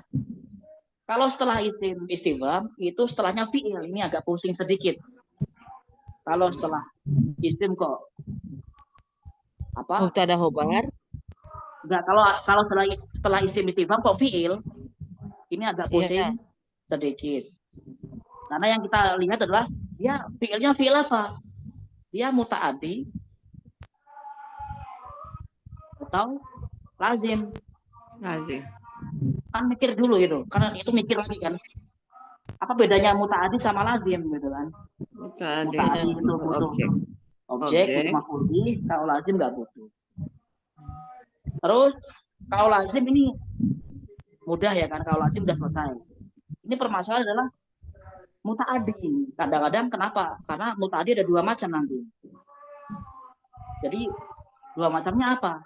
Speaker 1: kalau setelah isim istifham itu setelahnya fi'il, ini agak pusing sedikit. Kalau setelah isim kok
Speaker 5: Mubtada khobar.
Speaker 1: Enggak, kalau setelah isim istifham kok fi'il, ini agak pusing sedikit. Karena yang kita lihat adalah dia fi'ilnya fi'il apa? Dia muta'addi atau lazim. Kan mikir dulu itu, karena itu mikir lagi kan. Apa bedanya muta'addi sama lazim gitu kan? Muta'addi itu butuh objek, butuh maf'ul bih, kalau lazim nggak butuh. Terus kalau lazim ini mudah ya kan, kalau lazim udah selesai. Ini permasalahan adalah muta'addi. Kadang-kadang kenapa? Karena muta'addi ada dua macam nanti. Jadi dua macamnya apa?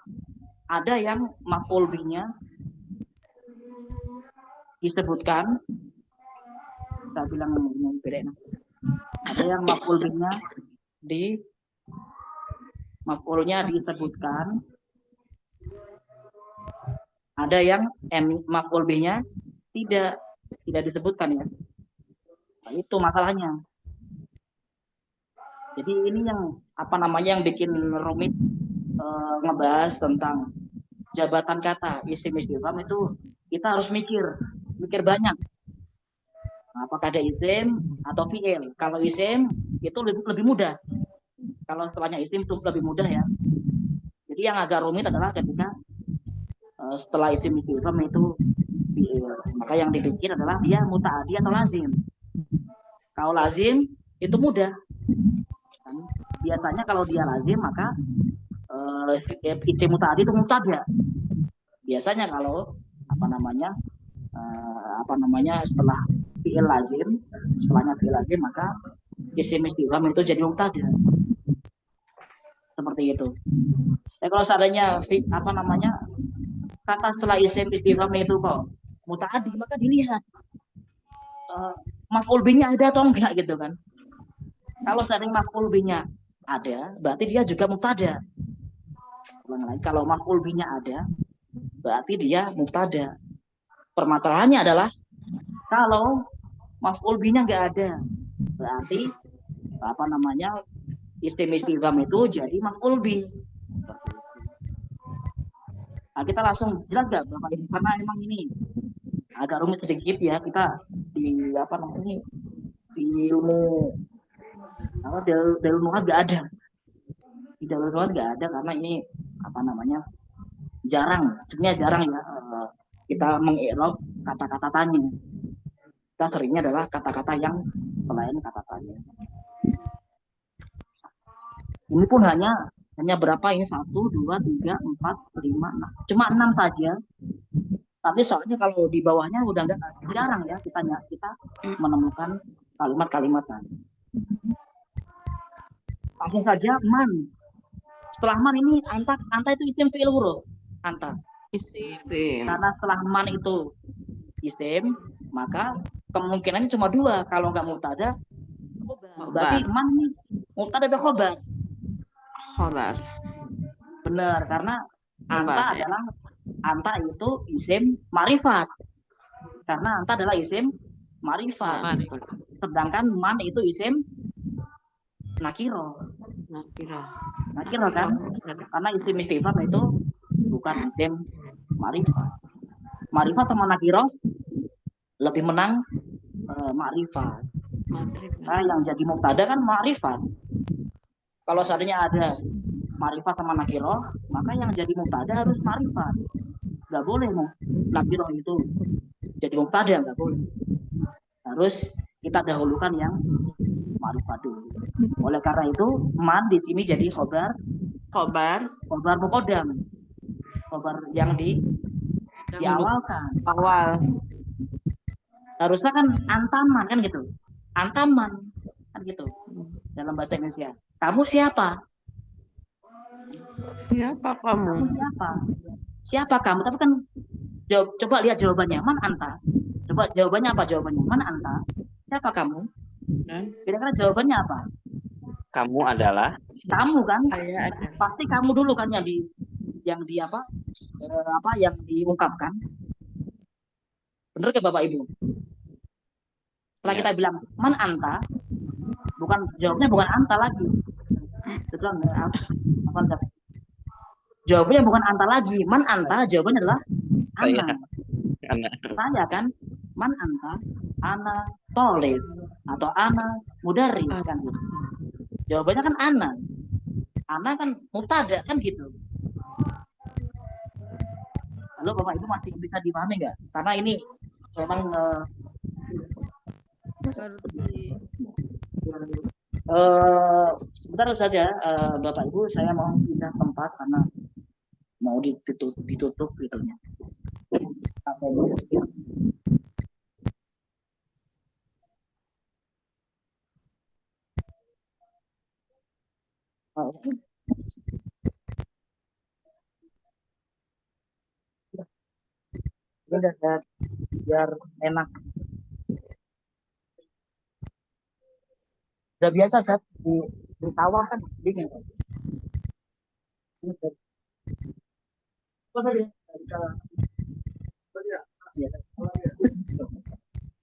Speaker 1: Ada yang maf'ul bihnya disebutkan, kita bilang beda. Ada yang maf'ul bihnya maf'ulnya disebutkan, ada yang maf'ul bihnya tidak disebutkan ya. Nah, itu masalahnya. Jadi ini yang yang bikin rumit ngebahas tentang jabatan kata isim istifham itu kita harus mikir banyak. Nah, apakah ada isim atau fi'il? Kalau isim itu lebih mudah. Kalau setelahnya isim itu lebih mudah ya. Jadi yang agak rumit adalah ketika setelah isim istifham itu fi'il. Maka yang dipikir adalah dia muta'addi atau lazim. Kalau lazim itu mudah. Biasanya kalau dia lazim maka isim muta'addi itu mubtada. Biasanya kalau setelah fi'il lazim, setelahnya fi'il lazim maka isim istifham itu jadi mubtada. Seperti itu. Kalau seandainya kata setelah isim istifham itu kok muta'addi, maka dilihat maf'ul bihnya ada atau enggak gitu kan. Kalau seandainya maf'ul bihnya ada, berarti dia juga mubtada. Kalau maf'ul bihnya ada, berarti dia mubtada. Permasalahannya adalah kalau maf'ul bihnya enggak ada, berarti isim istifham itu jadi maf'ul bih. Nah, kita langsung jelas nggak Bapak Ibu? Karena emang ini agak rumit sedikit ya, kita di ilmu Kalau dalil lughat nggak ada. Di dalil lughat nggak ada karena ini apa namanya jarang, sebenarnya jarang ya kita mengi'rab kata-kata tanya. Kita seringnya adalah kata-kata yang selain kata tanya. Ini pun hanya berapa ini 1, 2, 3, 4, 5, 6. Cuma 6 saja. Tapi soalnya kalau di bawahnya udah nggak jarang ya kita menemukan kalimat-kalimat tadi. Langsung saja man. Setelah man ini anta itu isim fi'il huruf. Anta.
Speaker 5: Isim.
Speaker 1: Karena setelah man itu isim, maka kemungkinannya cuma 2. Kalau nggak mubtada, berarti man ini mubtada atau khobar?
Speaker 5: Khobar.
Speaker 1: Benar, karena anta
Speaker 5: Khobar, ya.
Speaker 1: anta itu isim ma'rifat. Karena anta adalah isim ma'rifat. Sedangkan man itu isim nakiro. Nakiro kan? Karena isim istifham itu bukan isim ma'rifat. Ma'rifat sama nakiro lebih menang ma'rifat. Nah, yang jadi mubtada kan ma'rifat. Kalau seandainya ada ma'rifat sama nakiro, maka yang jadi mubtada harus ma'rifat. Nggak boleh nakiro itu jadi mubtada, nggak boleh. Harus kita dahulukan yang ma'rifat dulu. Oleh karena itu, man di sini jadi khobar muqaddam. Khobar yang diawalkan.
Speaker 5: Awal.
Speaker 1: Harusnya kan antaman kan gitu. Antaman kan gitu. Dalam bahasa Indonesia. Kamu siapa?
Speaker 5: Siapa kamu?
Speaker 1: Kamu siapa? Siapa kamu? Tapi kan coba lihat jawabannya. Man anta? Coba jawabannya apa jawabannya? Man anta? Siapa kamu? Kira-kira jawabannya apa?
Speaker 3: Kamu adalah.
Speaker 1: Kamu kan?
Speaker 5: Saya ada.
Speaker 1: Pasti kamu dulu kan yang diungkapkan. Benar ke Bapak Ibu? Setelah kita bilang man anta, jawabnya bukan anta lagi. Jawabannya bukan anta lagi. Man anta, jawabannya adalah ana. Saya kan, man anta, ana tolib atau ana mudarris kan gitu. Jawabannya kan ana. Ana kan mubtada kan gitu. Halo Bapak Ibu masih bisa dipahami nggak? Karena ini memang sebentar saja Bapak Ibu, saya mau pindah tempat karena mau ditutup gitunya. Ini udah saya biar enak. Udah biasa saya ditawar kan bingung. Apa tadi? Bisa.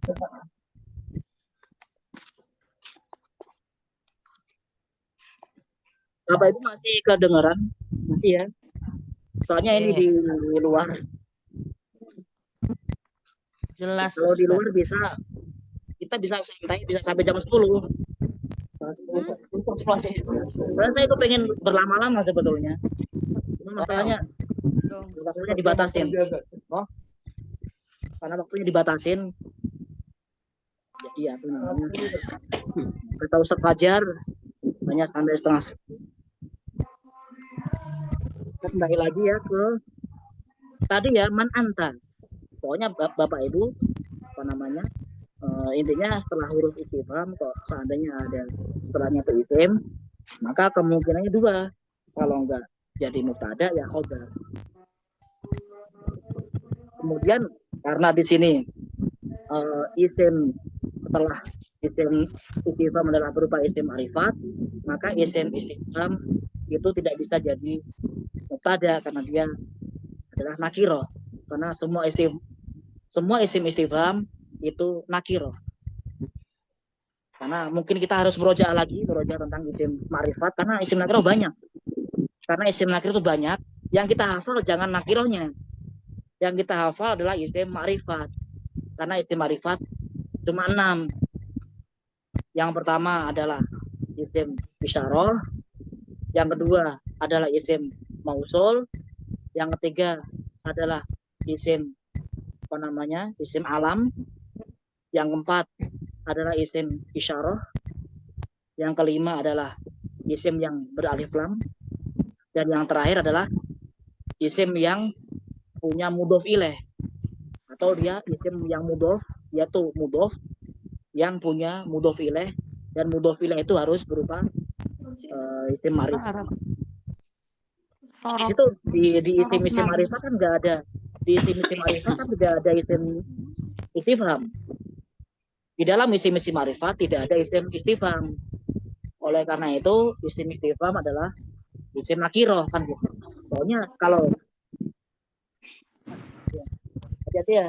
Speaker 1: Biasa. Bapak Ibu masih kedengeran? Masih ya? Soalnya ini di luar.
Speaker 5: Jelas.
Speaker 1: Kalau di luar kita bisa santai, bisa sampai jam 10. Karena saya itu pengen berlama-lama sebetulnya. Cuma masalahnya waktunya dibatasin. Oh, karena waktunya dibatasin. Jadi apa namanya? Kata Ustaz Fajar hanya sampai 9:30. Kita kembali lagi ya ke tadi ya, man anta. Pokoknya Bapak Ibu apa namanya? Intinya setelah huruf istifham kok seandainya ada setelahnya itu isim, maka kemungkinannya 2. Kalau enggak jadi mubtada ya khobar. Kemudian karena di sini isim setelah isim istifham adalah berupa isim ma'rifat, maka isim istifham itu tidak bisa jadi mubtada karena dia adalah nakiro. Karena semua isim istifham itu nakiro. Karena mungkin kita harus beroja tentang isim ma'rifat karena isim nakiro banyak. Karena isim nakiro itu banyak, yang kita hafal jangan nakirohnya. Yang kita hafal adalah isim ma'rifat. Karena isim ma'rifat cuma 6. Yang pertama adalah isim isyarah. Yang kedua adalah isim mausul. Yang ketiga adalah isim isim alam. Yang keempat adalah isim isyarah. Yang kelima adalah isim yang beralif lam. Dan yang terakhir adalah isim yang punya mudhof ilaih, atau dia isim yang mudhof, yaitu mudhof yang punya mudhof ilaih, dan mudhof ilaih itu harus berupa isim ma'rifah. Di situ di isim ma'rifah kan nggak ada, di isim ma'rifah kan tidak ada isim istifham. Di dalam isim ma'rifah tidak ada isim istifham. Oleh karena itu isim istifham adalah isim nakirah kan gitu. Pokoknya kalau hati-hati ya.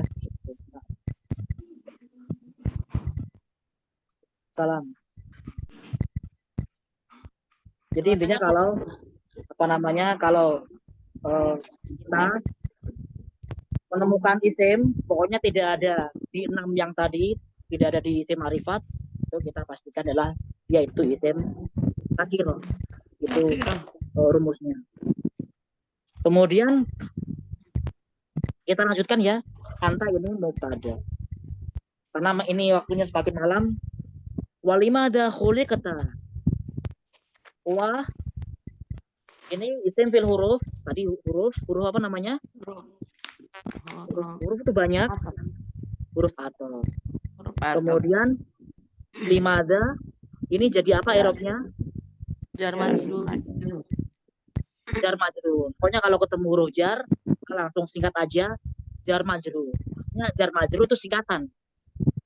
Speaker 1: Salam. Jadi intinya kalau kalau kita menemukan isim, pokoknya tidak ada di 6 yang tadi, tidak ada di isim ma'rifat, itu kita pastikan adalah yaitu isim nakirah. Itu rumusnya. Kemudian kita lanjutkan ya, anta ini mubtada. Karena ini waktunya semakin malam. Walimada khuliqta. Wa ini isim fil huruf. Tadi huruf apa namanya? Huruf itu banyak. Huruf atau. Kemudian limada ini jadi apa i'rabnya?
Speaker 5: Jar majrur.
Speaker 1: Jar majrur. Pokoknya kalau ketemu huruf jar langsung singkat aja jar majrur. Ya, jar majrur itu singkatan.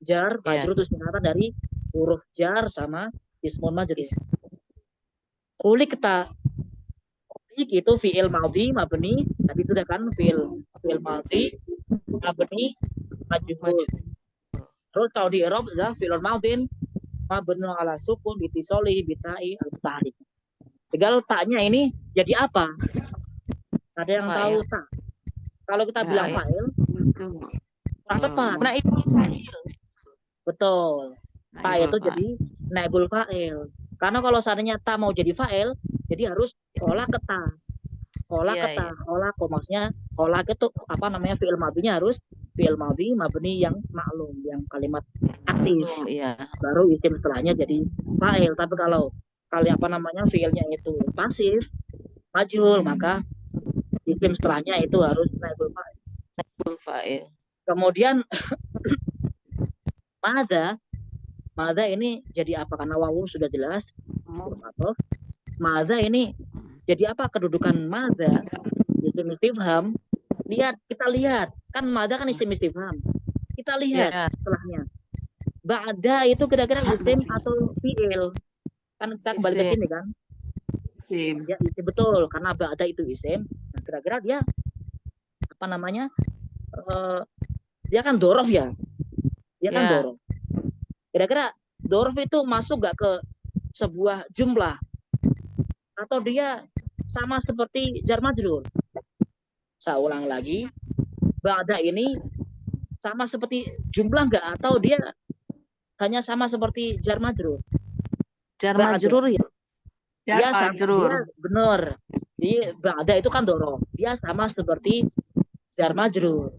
Speaker 1: Jar majrur itu singkatan dari huruf jar sama ismun majrur. Khuliqta. Khuliq itu fi'il madhi mabni, tadi itu udah kan fi'il madhi mabni majhul. Terus kalau di i'rab adalah fi'il madhin mabni ala sukun bitisoli bitai al-tahrik. Tinggal taknya ini jadi apa? Ada yang tahu tak? Kalau kita bilang fa'il, kurang tepat.
Speaker 5: Nah, itu
Speaker 1: Betul. Ta itu jadi naibul fa'il. Karena kalau seandainya ta mau jadi fa'il, jadi harus kolak ke ta. Kolak ke ta. Kolak maksudnya kolak itu apa namanya fi'il madhinya harus fi'il madhi mabni yang maklum, yang kalimat aktif. Baru isim setelahnya jadi fa'il. Tapi kalau apa namanya fi'ilnya itu pasif, majhul, maka isim setelahnya itu harus naibul fa'il.
Speaker 5: naibul fa'il.
Speaker 1: Kemudian Mada ini jadi apa? Karena wawu sudah jelas. Mada ini jadi apa kedudukan mada? Isim istifham. Kita lihat. Kan mada kan isim istifham. Kita lihat setelahnya. Ba'da itu kira-kira isim atau fi'il? Kan kita kembali ke sini kan?
Speaker 5: Isim.
Speaker 1: Ya, isim betul. Karena ba'da itu isim. Nah, kira-kira dia apa namanya? Dia kan dorof ya. Dia kan dorof. Kira-kira dorof itu masuk gak ke sebuah jumlah? Atau dia sama seperti jar majrur? Saya ulang lagi. Ba'da ini sama seperti jumlah gak? Atau dia hanya sama seperti jar majrur?
Speaker 5: Jar majrur ya?
Speaker 1: Dia benar. Di ba'da itu kan dorof. Dia sama seperti jar majrur.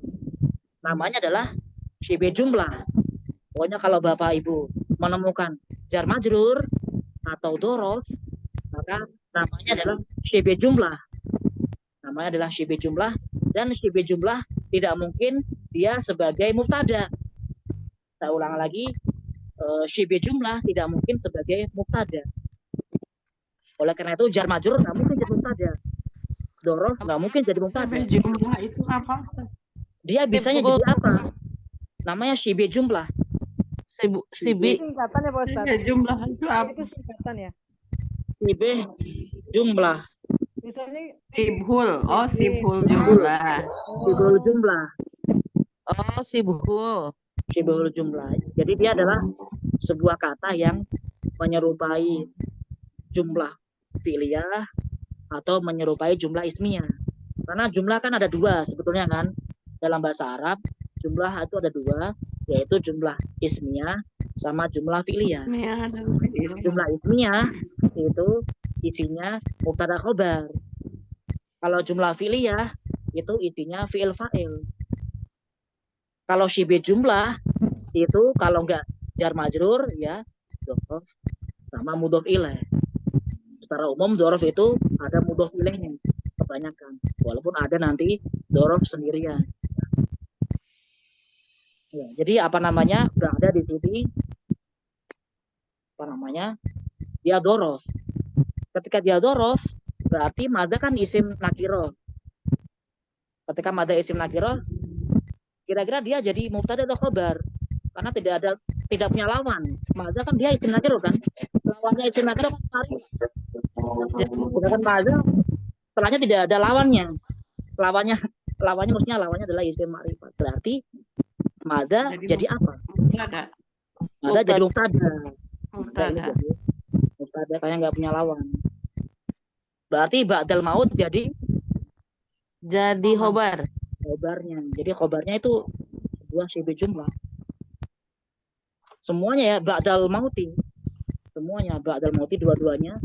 Speaker 1: Namanya adalah syibeh jumlah. Pokoknya kalau Bapak Ibu menemukan jar majrur atau dorof, maka namanya adalah syibeh jumlah. Namanya adalah syibeh jumlah, dan syibeh jumlah tidak mungkin dia sebagai mubtada. Saya ulang lagi, syibeh jumlah tidak mungkin sebagai mubtada. Oleh karena itu jar majrur nggak mungkin jadi mubtada. Dorof nggak mungkin jadi mubtada.
Speaker 5: Syibeh jumlah itu apa, Ustaz?
Speaker 1: Dia bisanya jadi apa? Namanya syibeh jumlah.
Speaker 5: Syibeh
Speaker 4: Singkatan ya Pak Ustaz?
Speaker 5: jumlah itu apa?
Speaker 4: Itu singkatan ya?
Speaker 1: Syibeh jumlah.
Speaker 4: Misalnya
Speaker 5: Sibhul. Oh, sibhul jumlah.
Speaker 1: Sibhul jumlah.
Speaker 5: Oh, sibhul.
Speaker 1: Sibhul jumlah. Jadi dia adalah sebuah kata yang menyerupai jumlah fi'liyah atau menyerupai jumlah ismiyah. Karena jumlah kan ada dua sebetulnya kan. Dalam bahasa Arab, jumlah itu ada dua, yaitu jumlah ismiyah sama jumlah fi'liyah. Jumlah ismiyah itu isinya mubtada khobar. Kalau jumlah fi'liyah itu isinya fi'il fa'il. Kalau syibih jumlah itu kalau enggak jar majrur ya dzaraf sama mudhof ilaih. Secara umum dzaraf itu ada mudhof ilaihnya kebanyakan. Walaupun ada nanti dzaraf sendirian. Ya, jadi apa namanya? Berada di sini apa namanya? Dia dzaraf. Ketika dia dzaraf berarti mada kan isim nakiro. Ketika mada isim nakiro, kira-kira dia jadi mubtada atau khobar? Karena tidak punya lawan. Mada kan dia isim nakiro kan? Lawannya isim nakiro kan tarik. Sedangkan mada setelahnya tidak ada lawannya. Lawannya maksudnya lawannya adalah isim ma'rifat. Berarti mada jadi apa?
Speaker 5: Mubtada.
Speaker 1: Mada jadi mubtada.
Speaker 5: Mubtada.
Speaker 1: Mubtada kayak nggak punya lawan. Berarti ba'dal maut jadi
Speaker 5: khobar.
Speaker 1: khobarnya. Jadi khobarnya itu dua syibih jumlah. Semuanya ya ba'dal mauti. Semuanya ba'dal mauti dua-duanya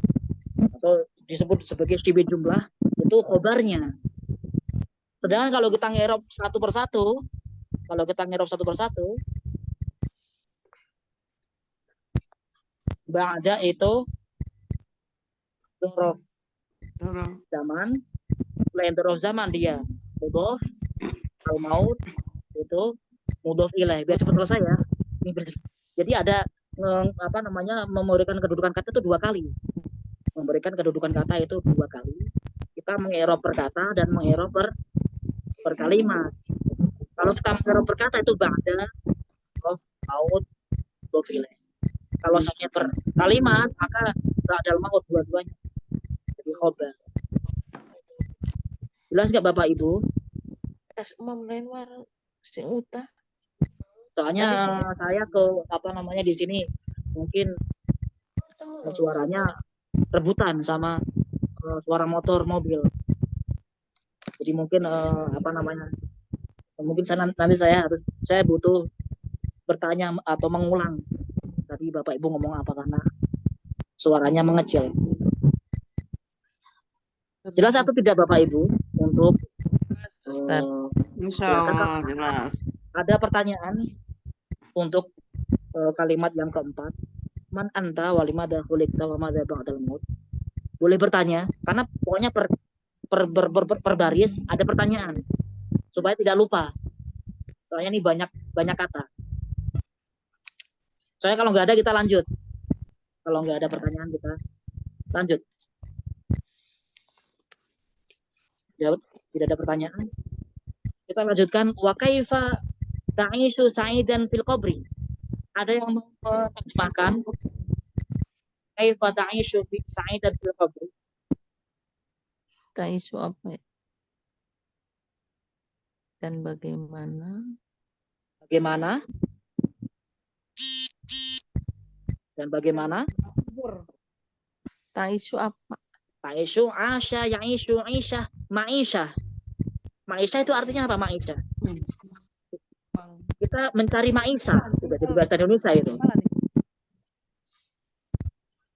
Speaker 1: atau disebut sebagai syibih jumlah itu khobarnya. Sedangkan kalau kita ngerop satu persatu, ba'da itu dzaraf zaman, lain dzaraf zaman dia mudhof, al maut itu mudhof ilaih. Biar cepat selesai ya. Jadi ada apa namanya memberikan kedudukan kata itu dua kali. Memberikan kedudukan kata itu dua kali. Kita mengerob per kata dan mengerob per kalimat. Kalau kita mengerob per kata itu ba'da, dzaraf, maut, mudhof ilaih. Kalau soalnya per kalimat maka ba'dal maut dua-duanya jadi khobar. Jelas nggak Bapak Ibu? Soalnya saya ke apa namanya di sini mungkin suaranya rebutan sama suara motor mobil. Jadi mungkin apa namanya? Mungkin nanti saya butuh bertanya atau mengulang tadi Bapak Ibu ngomong apa karena suaranya mengecil. Jelas atau tidak Bapak Ibu untuk
Speaker 5: Insyaallah jelas.
Speaker 1: ada pertanyaan untuk kalimat yang keempat. Man anta wa limadha khuliqta wa madza ba'dal maut. Boleh bertanya karena pokoknya per baris ada pertanyaan supaya tidak lupa. Soalnya ini banyak kata. Soalnya kalau nggak ada kita lanjut. Kalau nggak ada pertanyaan kita lanjut. Tidak ada pertanyaan. Kita lanjutkan. Wa kaifa ta'ishu sa'idan fil qabri. Ada yang menerjemahkan kaifa ta'ishu sa'idan fil qabri.
Speaker 6: Ta'ishu apa ya? Dan bagaimana?
Speaker 1: Dan bagaimana?
Speaker 6: Ta'ishu apa?
Speaker 1: Ta'ishu asya ya'ishu isyah ma'isyah. Ma'isyah itu artinya apa ma'isyah? Kita mencari ma'isyah. Sudah jadi bahasa Indonesia itu.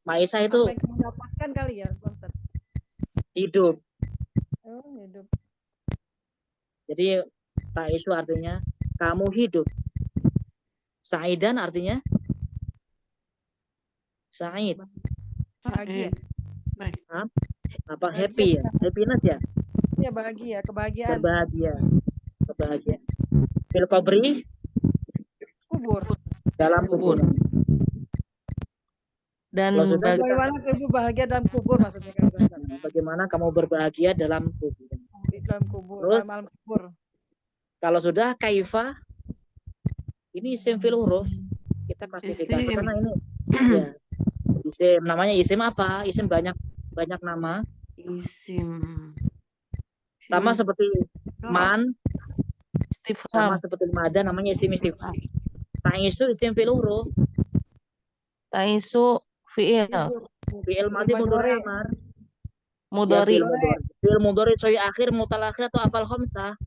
Speaker 1: Ma'isyah itu
Speaker 4: mendapatkan kali ya, Ustaz.
Speaker 1: Hidup.
Speaker 4: Oh, hidup.
Speaker 1: Jadi ta'ishu artinya kamu hidup. Sa'idan artinya Sa'id.
Speaker 4: Bahagia.
Speaker 1: Apa happy ya? Happiness ya?
Speaker 4: Ya bahagia, kebahagiaan.
Speaker 1: Kebahagiaan. Fil qabri
Speaker 4: Kubur.
Speaker 1: dalam kubur.
Speaker 6: Dan
Speaker 4: Bagaimana ibu bahagia dalam kubur maksudnya kan Ustaz?
Speaker 1: Bagaimana kamu berbahagia dalam kubur?
Speaker 4: Di dalam kubur,
Speaker 1: Terus,
Speaker 4: malam kubur.
Speaker 1: Kalau sudah kaifa ini isim fil huruf. Kita klasifikasi karena ini ya, isim namanya isim apa? Isim banyak nama.
Speaker 5: Isim.
Speaker 1: Sama seperti man, sama
Speaker 6: istifham.
Speaker 1: seperti mada namanya isim istifham. Ta'isu isim fil huruf.
Speaker 6: Ta'isu fi'il.
Speaker 1: Fi'il madhi mudhari amar.
Speaker 6: Mudhari.
Speaker 1: Fi'il mudhari soi akhir mutal akhir atau afal khamsah.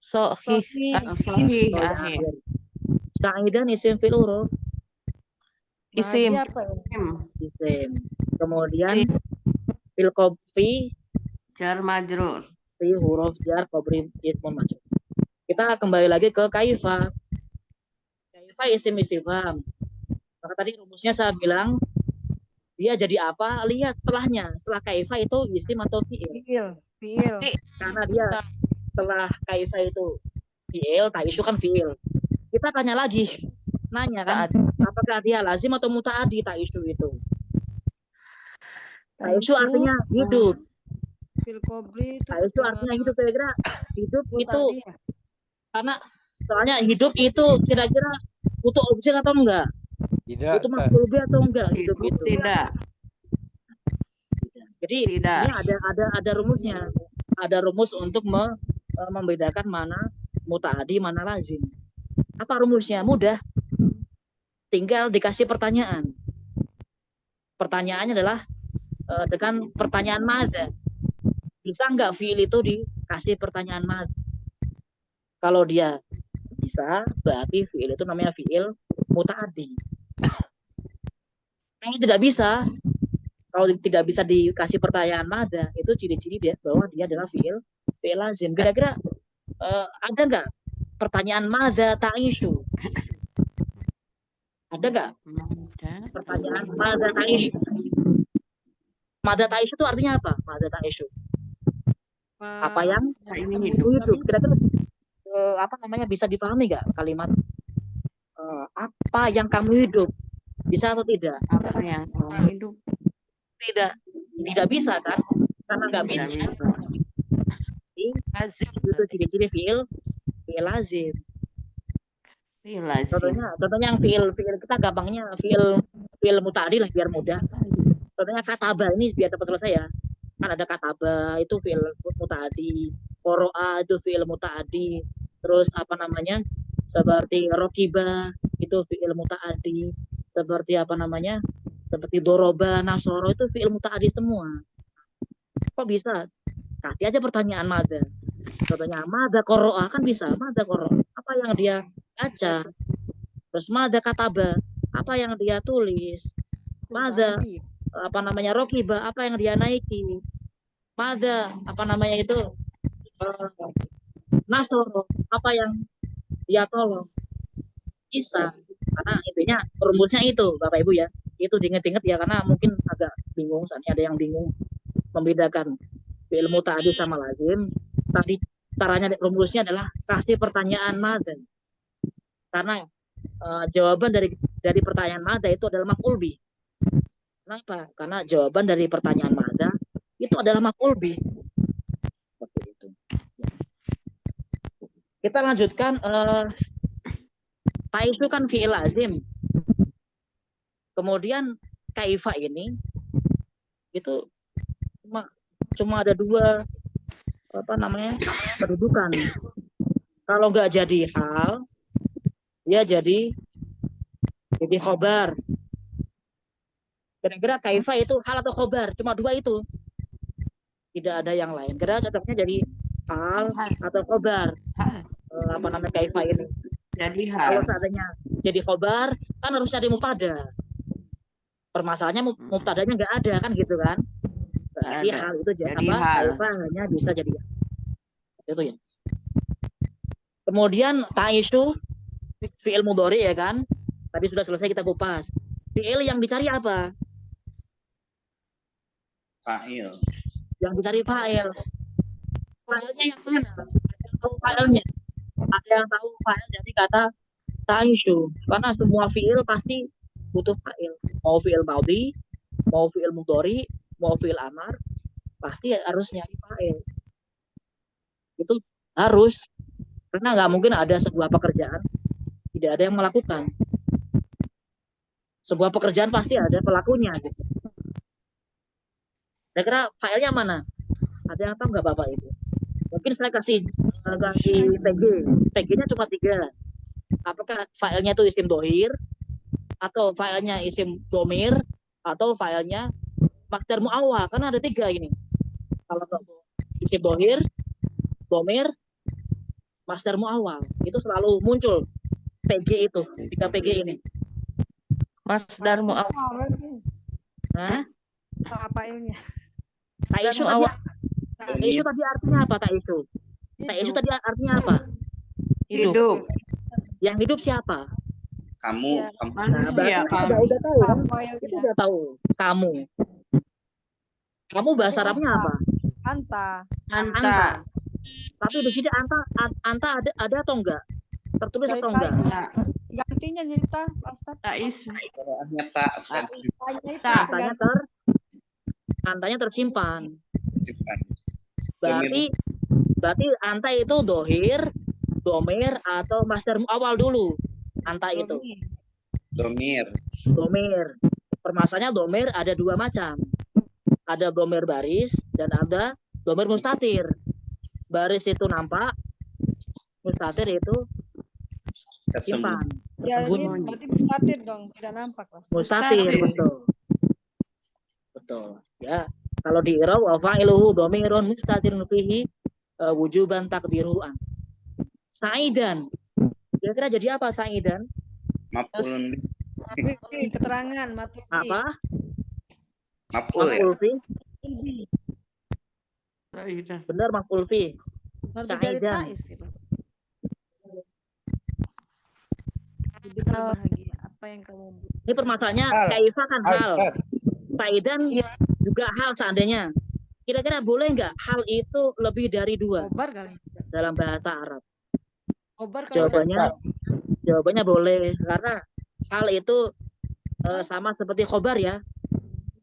Speaker 6: Sahih.
Speaker 5: Sahih akhir.
Speaker 1: Sa'idan isim fil huruf.
Speaker 6: Isim.
Speaker 4: Ma'adi apa ya?
Speaker 1: isim. Kemudian fil fi
Speaker 5: Jar majrur.
Speaker 1: fi huruf jar qabri ismun majrur. Kita kembali lagi ke kaifa. Kaifa isim istifham. Maka tadi rumusnya saya bilang dia jadi apa? Lihat setelahnya. Setelah kaifa itu isim atau fiil.
Speaker 4: Fiil.
Speaker 1: Karena dia setelah kaifa itu fiil, ta'isu kan fiil. Kita tanya lagi, nanya kan, apakah dia lazim atau muta'adi ta'isu itu? Ta'isu artinya hidup.
Speaker 4: Fil qabri itu
Speaker 1: Ta'isu artinya hidup, kira-kira hidup itu
Speaker 4: muta'adi ya?
Speaker 1: karena soalnya hidup itu kira-kira butuh objek atau enggak?
Speaker 2: Tidak,
Speaker 1: Butuh
Speaker 2: Ustaz.
Speaker 1: maf'ul bih atau enggak hidup
Speaker 5: Hidup
Speaker 1: itu?
Speaker 5: tidak.
Speaker 1: Jadi
Speaker 5: Tidak.
Speaker 1: ini ada rumusnya. Ada rumus untuk membedakan mana muta'adi, mana lazim. Apa rumusnya? Mudah. Tinggal dikasih pertanyaan. Pertanyaannya adalah dengan pertanyaan madza. Bisa nggak fiil itu dikasih pertanyaan madza? Kalau dia bisa, berarti fiil itu namanya fiil muta'adi. Kalau tidak bisa, dikasih pertanyaan madza, itu ciri-ciri dia bahwa dia adalah fiil lazim. Kira-kira ada nggak pertanyaan madza ta'ishu? Ada nggak pertanyaan madza ta'ishu? Madza ta'ishu itu artinya apa? Madza ta'ishu. Apa yang
Speaker 5: Ini
Speaker 1: kamu
Speaker 5: hidup.
Speaker 1: hidup? Kira-kira apa namanya, bisa dipahami nggak kalimat apa yang kamu hidup? Bisa atau tidak?
Speaker 5: Apa yang kamu hidup?
Speaker 1: Tidak bisa kan? Karena nggak
Speaker 5: Tidak
Speaker 1: bisa.
Speaker 5: bisa.
Speaker 6: Lazim.
Speaker 1: Itu ciri-ciri fiil lazim.
Speaker 5: Fiil lazim.
Speaker 1: Contohnya yang fiil kita gampangnya fiil muta'adi lah biar mudah. Contohnya kataba, ini biar dapat selesai ya. Kan ada kataba itu fiil muta'adi, qoro'a itu fiil muta'adi, terus apa namanya, seperti rokiba itu fiil muta'adi, seperti apa namanya, seperti doroba, nasoro itu fiil muta'adi semua. Kok bisa? Kasih aja pertanyaan madza. Contohnya madza qoro'a, kan bisa madza qoro'a, apa yang dia baca. Terus madza kataba, apa yang dia tulis. Madza apa namanya, rokiba, apa yang dia naiki. Madza apa namanya itu, nasoro, apa yang dia tolong. Bisa, karena intinya rumusnya itu Bapak Ibu ya, itu diinget-inget ya, karena mungkin agak bingung, soalnya ada yang bingung membedakan fi'il muta'addi sama lazim. Tadi caranya, rumusnya adalah kasih pertanyaan madza, karena jawaban dari pertanyaan madza itu adalah maf'ul bih. Kenapa? Karena jawaban dari pertanyaan madza itu adalah maf'ul bih. Seperti itu. Kita lanjutkan. Ta'isu kan fi'il lazim. Kemudian kaifa ini itu cuma ada dua kedudukan. Kalau nggak jadi hal, dia jadi khobar. Kira-kira kaifa itu hal atau khobar? Cuma dua itu. Tidak ada yang lain. Kira cocoknya jadi hal atau khobar. Apa namanya kaifa ini?
Speaker 5: Jadi
Speaker 1: Kalau
Speaker 5: hal.
Speaker 1: seandainya jadi khobar, kan harus cari mubtada. Permasalahannya mubtadanya nggak ada kan gitu kan? Berarti hal itu
Speaker 5: Jadi hal.
Speaker 1: kaifa hanya bisa jadi itu ya. Kemudian ta'isu fi'il mudhari ya kan? Tadi sudah selesai kita kupas. Fi'il yang dicari apa?
Speaker 3: Fa'il.
Speaker 1: Yang dicari fa'il. Fa'ilnya yang mana? Ada yang tahu fa'ilnya? Ada yang tahu fa'il dari kata ta'isu? Karena semua fi'il pasti butuh fa'il. Mau fi'il madhi, mau fi'il mudhari, mau fi'il amar, pasti harus nyari fa'il. Itu harus. Karena nggak mungkin ada sebuah pekerjaan tidak ada yang melakukan. Sebuah pekerjaan pasti ada pelakunya. Gitu. Kira-kira failnya mana? Ada yang tahu nggak Bapak Ibu? Mungkin saya kasih PG. PG-nya cuma 3. Apakah filenya itu isim dohir, atau filenya isim domir, atau filenya makdar mu'awwal? Karena ada 3 ini. Kalau isim dohir, domir, masdar mu'awwal, itu selalu muncul PG itu, 3 PG ini.
Speaker 6: Masdar muawwal.
Speaker 1: Hah?
Speaker 4: Apa ini?
Speaker 1: Ta'isu
Speaker 6: Masdar
Speaker 1: tadi,
Speaker 6: muawwal.
Speaker 1: ta'isu tadi artinya apa ta'isu? Ta'isu tadi artinya apa?
Speaker 6: Hidup.
Speaker 5: Hidup.
Speaker 1: Yang hidup siapa?
Speaker 3: Kamu,
Speaker 4: Ya.
Speaker 3: kamu.
Speaker 1: Nah,
Speaker 5: Manusia
Speaker 1: berarti
Speaker 5: kamu.
Speaker 1: udah tahu kan?
Speaker 4: Apa
Speaker 1: Itu
Speaker 4: ya?
Speaker 1: udah tahu. Kamu. Kamu bahasa Arabnya apa?
Speaker 4: Anta.
Speaker 5: Anta.
Speaker 1: Tapi di sini anta ada atau enggak? Tertulis
Speaker 4: Dari
Speaker 1: atau enggak?
Speaker 5: Enggak.
Speaker 4: Gantinya cerita, Pak Ustadz.
Speaker 5: Taisu.
Speaker 3: Qiraahnya tak.
Speaker 4: Tanya itu
Speaker 5: Tak.
Speaker 1: Antanya tersimpan.
Speaker 3: Simpan.
Speaker 1: Berarti anta itu dohir, domir atau masdar muawal dulu. Anta itu
Speaker 3: Domir.
Speaker 1: domir. Permasalahannya domir ada dua macam. Ada domir baris dan ada domir mustatir. Baris itu nampak, mustatir itu simpan.
Speaker 4: Ya, ini
Speaker 1: Tersembunyi.
Speaker 4: berarti mustatir dong, tidak nampak lah.
Speaker 1: Mustatir,
Speaker 5: Mustatir.
Speaker 1: betul. Ya, kalau di i'rab wa fa'iluhu dhamirun mustatirun fihi wujuban takdiruan. Sa'idan. Kira-kira jadi apa sa'idan?
Speaker 3: Maf'ulun.
Speaker 4: Matui, keterangan, matui.
Speaker 1: Apa?
Speaker 3: Maf'ul ya.
Speaker 1: Maf'ul fi.
Speaker 5: Saidah.
Speaker 1: Benar maf'ul fi.
Speaker 4: Matui dari
Speaker 1: Sa'idan.
Speaker 4: tais gitu. Hidup berbahagia. Apa yang kamu
Speaker 1: Ini permasalahannya
Speaker 2: Hal.
Speaker 1: kaifa kan hal.
Speaker 2: Ustaz.
Speaker 1: Sa'idan juga hal seandainya. Kira-kira boleh nggak hal itu lebih dari dua
Speaker 4: Kobar kali?
Speaker 1: dalam bahasa Arab?
Speaker 4: Kobar kali?
Speaker 1: Jawabannya boleh karena hal itu sama seperti khobar ya.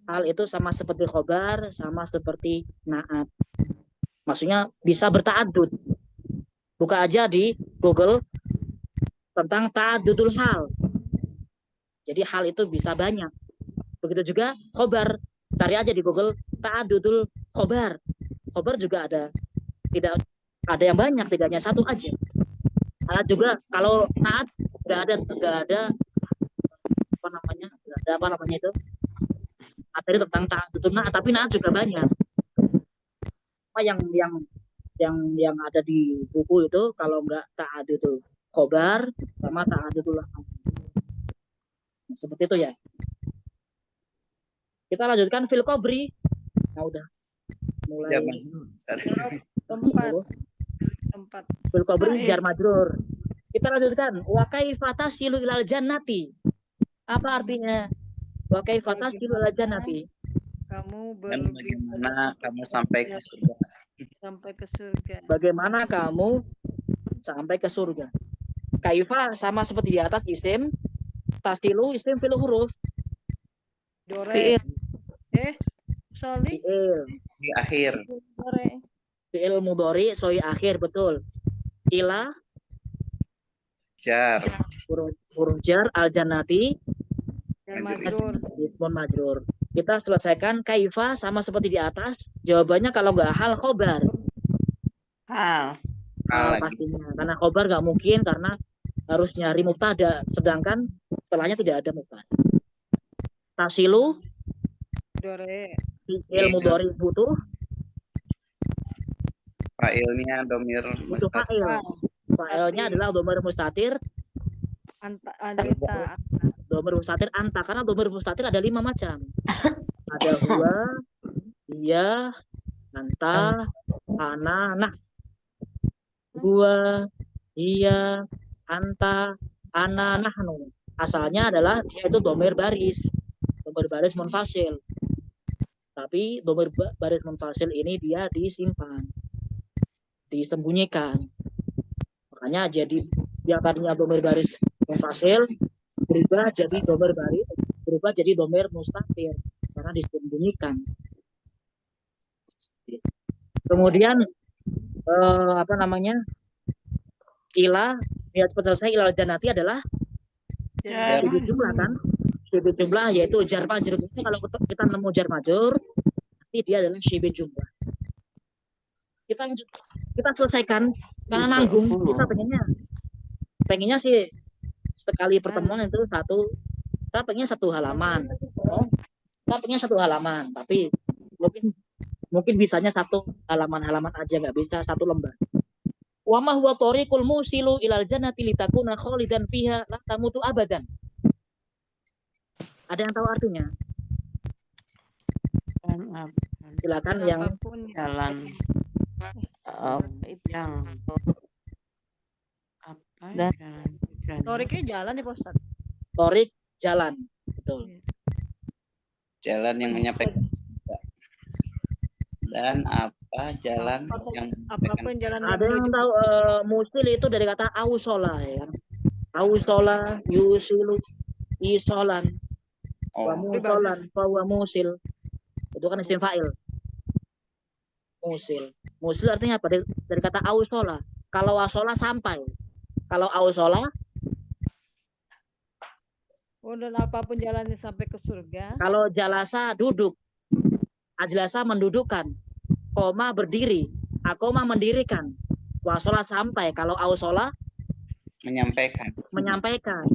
Speaker 1: Hal itu sama seperti khobar, sama seperti naat. Maksudnya bisa berta'addud. Buka aja di Google tentang ta'addudul hal. Jadi hal itu bisa banyak. Begitu juga khobar. Cari aja di Google ta'addudul khobar. Khobar juga ada, tidak ada yang banyak, tidak hanya satu aja. Naat juga kalau naat nggak ada apa namanya itu materi tentang ta'addudul naat, tapi naat juga banyak. Apa yang ada di buku itu kalau nggak ta'addudul khobar sama ta'addudul hal. Seperti itu ya. Kita lanjutkan fil qabri. Nah, udah mulai
Speaker 3: Zaman.
Speaker 4: Tempat.
Speaker 1: fil qabri jar majrur. Kita lanjutkan wa kaifa tasilu ilal jannati. Apa artinya? Wa kaifa tasilu ilal jannati.
Speaker 4: Kamu
Speaker 3: Dan bagaimana kamu sampai ke surga?
Speaker 4: sampai ke surga.
Speaker 1: Bagaimana kamu sampai ke surga? Kaifa sama seperti di atas isim, tasilu isim fil huruf,
Speaker 4: Dore. Soli.
Speaker 1: fi'il,
Speaker 3: Di akhir.
Speaker 4: Dore.
Speaker 1: fi'il mudhari soi akhir, betul. Ila
Speaker 3: Jar.
Speaker 1: huruf jar, al jannati
Speaker 4: Dan majrur.
Speaker 1: ismun majrur. Kita selesaikan kaifa sama seperti di atas. Jawabannya kalau nggak hal khobar.
Speaker 5: Hal.
Speaker 1: Hal
Speaker 3: Lagi.
Speaker 1: pastinya. Karena khobar nggak mungkin karena harus nyari mubtada. Sedangkan setelahnya tidak ada mubtada. Tasilu
Speaker 4: Dore.
Speaker 1: fi'il mudhari butuh
Speaker 3: Fa'ilnya domir
Speaker 1: butuh
Speaker 3: mustatir.
Speaker 1: fa'il. Fa'ilnya adalah domir mustatir,
Speaker 4: Anta.
Speaker 1: domir mustatir anta. Karena domir mustatir ada 5 macam. Ada huwa, iya, anta, ana, nah. Huwa, iya, anta, ana, nahnu. Asalnya adalah dia itu domir baris munfasil. Tapi domir baris munfasil ini dia disimpan, disembunyikan. Makanya jadi yang tadinya domir baris munfasil berubah jadi domir mustatir karena disembunyikan. Kemudian ila niat selesai ilal jannati adalah
Speaker 5: Jar.
Speaker 1: sibuk jumlah kan, sibuk jumlah yaitu jar majrur. Kalau kita nemu jar majrur pasti dia adalah sibuk jumlah. Kita selesaikan karena nanggung. Kita pengennya sih sekali pertemuan itu kita pengen satu halaman. Kita pengen satu halaman, tapi mungkin bisanya satu halaman aja, nggak bisa satu lembar. Wa ma huwa thariqul musilu ilal jannati litakuna khalidan fiha la tamutu abadan. Ada yang tahu artinya?
Speaker 5: Dan apa?
Speaker 1: Silakan
Speaker 4: Dan
Speaker 1: yang
Speaker 4: apapun
Speaker 5: Jalan
Speaker 6: Itu
Speaker 5: yang apa?
Speaker 6: Dan-
Speaker 5: Jalan.
Speaker 4: toriknya jalan ya Pak Ustadz.
Speaker 1: torik jalan, betul.
Speaker 3: Jalan yang menyampaikan surga. Dan apa jalan yang
Speaker 4: Apapun jalan yang
Speaker 1: Ada yang
Speaker 4: menuju
Speaker 1: tahu musil itu dari kata ausola ya. Ausola, yusilu, isolan, wa
Speaker 3: oh
Speaker 1: musolan, wa musil. Itu kan isim fa'il. Musil. Musil artinya apa? Dari kata ausola. Kalau ausola sampai. Kalau ausola,
Speaker 4: dan apapun jalannya sampai ke surga.
Speaker 1: kalau jalasa duduk. Ajlasa mendudukkan. Koma berdiri. Akoma mendirikan. Wasola sampai. Kalau ausola
Speaker 3: menyampaikan.
Speaker 1: menyampaikan.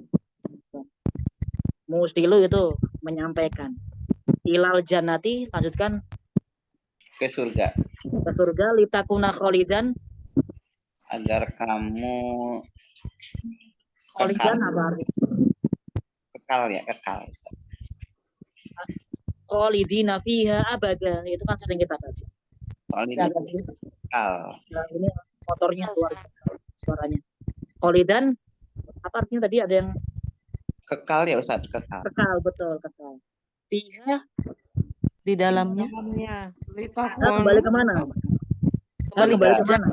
Speaker 1: Musilu itu menyampaikan. Ilal jannati, lanjutkan
Speaker 3: Ke surga
Speaker 1: ke surga. Litakuna kholidan.
Speaker 3: agar kamu
Speaker 1: Kholidan apa arti?
Speaker 3: kekal.
Speaker 1: Kholidina fiha abada. Itu kan sering kita baca.
Speaker 3: Soal
Speaker 1: Ini
Speaker 3: ini
Speaker 1: agak sedikit.
Speaker 3: kekal.
Speaker 1: Nah, ini motornya keluar suaranya. Kholidan apa artinya tadi? Ada yang
Speaker 3: Kekal ya Ustaz, kekal.
Speaker 1: kekal, betul, kekal. Fiha,
Speaker 6: di dalamnya
Speaker 4: Dalamnya.
Speaker 1: kembali kemana? Kembali
Speaker 3: Surga.
Speaker 1: ke mana?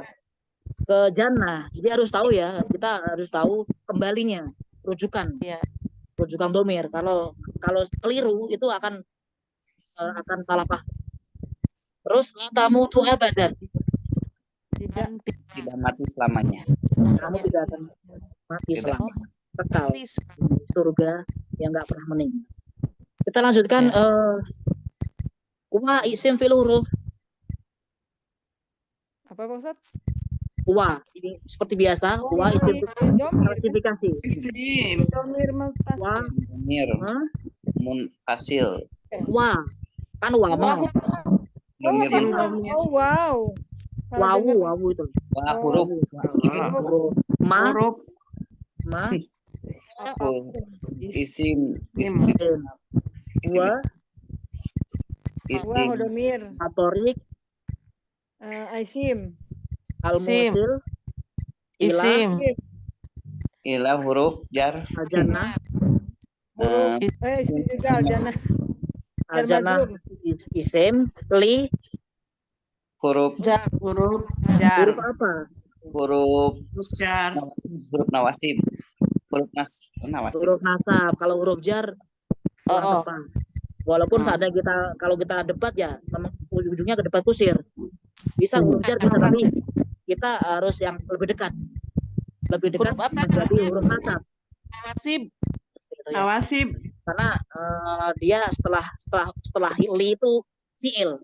Speaker 1: Ke jannah. Jadi harus tahu ya, kita harus tahu kembalinya, rujukan.
Speaker 6: Iya.
Speaker 1: Rujukan domir. Kalau keliru itu akan salah paham. Terus tamu tuh abadan.
Speaker 6: dan
Speaker 3: Tidak mati selamanya.
Speaker 1: Kamu tidak akan mati
Speaker 3: Tidak.
Speaker 1: selamanya. Kekal
Speaker 6: mati
Speaker 1: surga yang nggak pernah meninggal. Kita lanjutkan. Wa isim fil huruf.
Speaker 4: Apa Pak Ustadz?
Speaker 1: Wa ini seperti biasa. Wa isim klasifikasi.
Speaker 5: Isim.
Speaker 4: Domir muttasil.
Speaker 1: Wa,
Speaker 3: Mir,
Speaker 1: Hah?
Speaker 3: munfasil.
Speaker 1: wa kan wa ma.
Speaker 3: Domir
Speaker 5: Isim
Speaker 3: munfasil.
Speaker 5: domir.
Speaker 4: Oh wow. Kalau dengar
Speaker 1: Wawu itu.
Speaker 3: Wa huruf
Speaker 1: Huruf ma,
Speaker 5: Huruf
Speaker 1: ma,
Speaker 3: isim
Speaker 1: isim. Wa,
Speaker 3: isim
Speaker 4: domir.
Speaker 1: atorik,
Speaker 4: Isim.
Speaker 1: al-musil, ila,
Speaker 6: isim
Speaker 3: ila huruf jar
Speaker 1: al-jannah,
Speaker 4: Isim juga aljana.
Speaker 1: al-jannah, isim, li,
Speaker 3: huruf
Speaker 6: jar
Speaker 5: huruf
Speaker 1: huruf
Speaker 5: jar.
Speaker 1: apa?
Speaker 3: huruf
Speaker 5: Jar.
Speaker 3: huruf nawasib. Huruf nawasib.
Speaker 1: Huruf nasab. Kalau huruf jar kurang
Speaker 6: oh
Speaker 1: tepat. Walaupun seandainya kalau kita debat ya, memang ujungnya ke debat kusir. Bisa huruf jar bisa, tapi kita harus yang lebih dekat. Lebih dekat
Speaker 6: Huruf apa?
Speaker 1: menjadi huruf nasab.
Speaker 6: nasib
Speaker 1: Gitu ya.
Speaker 5: Nawasib.
Speaker 1: Karena dia setelah li itu fiil.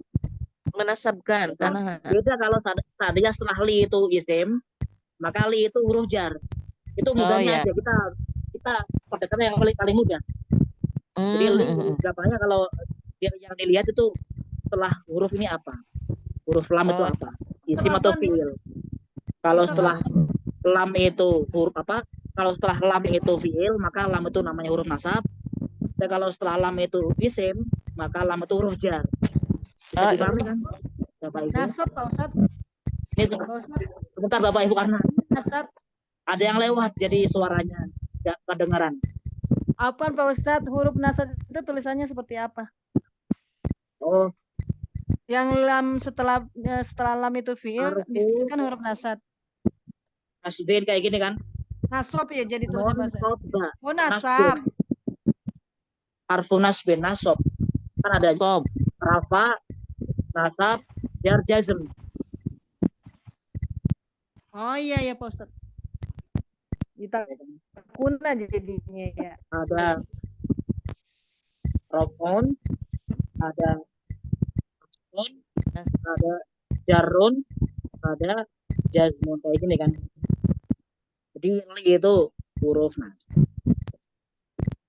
Speaker 6: menasabkan karena
Speaker 1: Beda kalau seandainya setelah li itu isim, maka li itu huruf jar. Itu mudahnya
Speaker 6: iya.
Speaker 1: aja, kita pendekatan yang paling mudah. Jadi li gampangnya kalau yang dilihat itu setelah huruf ini apa? Huruf lam itu apa? Isim atau fiil. Kalau setelah lam itu huruf apa? Kalau setelah lam itu fiil, maka lam itu namanya huruf nasab. Dan kalau setelah lam itu isim, maka lam itu huruf jar. Bisa dipahami kan, Bapak Ibu?
Speaker 4: Nasab Pak Ustadz.
Speaker 1: Ini
Speaker 4: Pak Ustadz.
Speaker 1: sebentar Bapak Ibu, karena
Speaker 4: Nasab.
Speaker 1: ada yang lewat jadi suaranya nggak kedengaran.
Speaker 4: Apa Pak Ustadz? Huruf nasab itu tulisannya seperti apa?
Speaker 1: Oh,
Speaker 4: Yang lam setelah lam itu fiil, disebutkan huruf nasab.
Speaker 1: nasibin kayak gini kan?
Speaker 4: Nasab ya jadi tulisan bahasa.
Speaker 1: Nasab.
Speaker 4: Oh nasab.
Speaker 1: Harfu nasbin, nasab. Kan ada
Speaker 6: sob
Speaker 1: rafa, nasab, jar, jazm.
Speaker 4: Oh iya ya Pak Ustadz. Kita kuna jadinya ya.
Speaker 1: Ada rofon, ada ada jarun, ada jazmun, kayak gini kan. Jadi li itu huruf nas.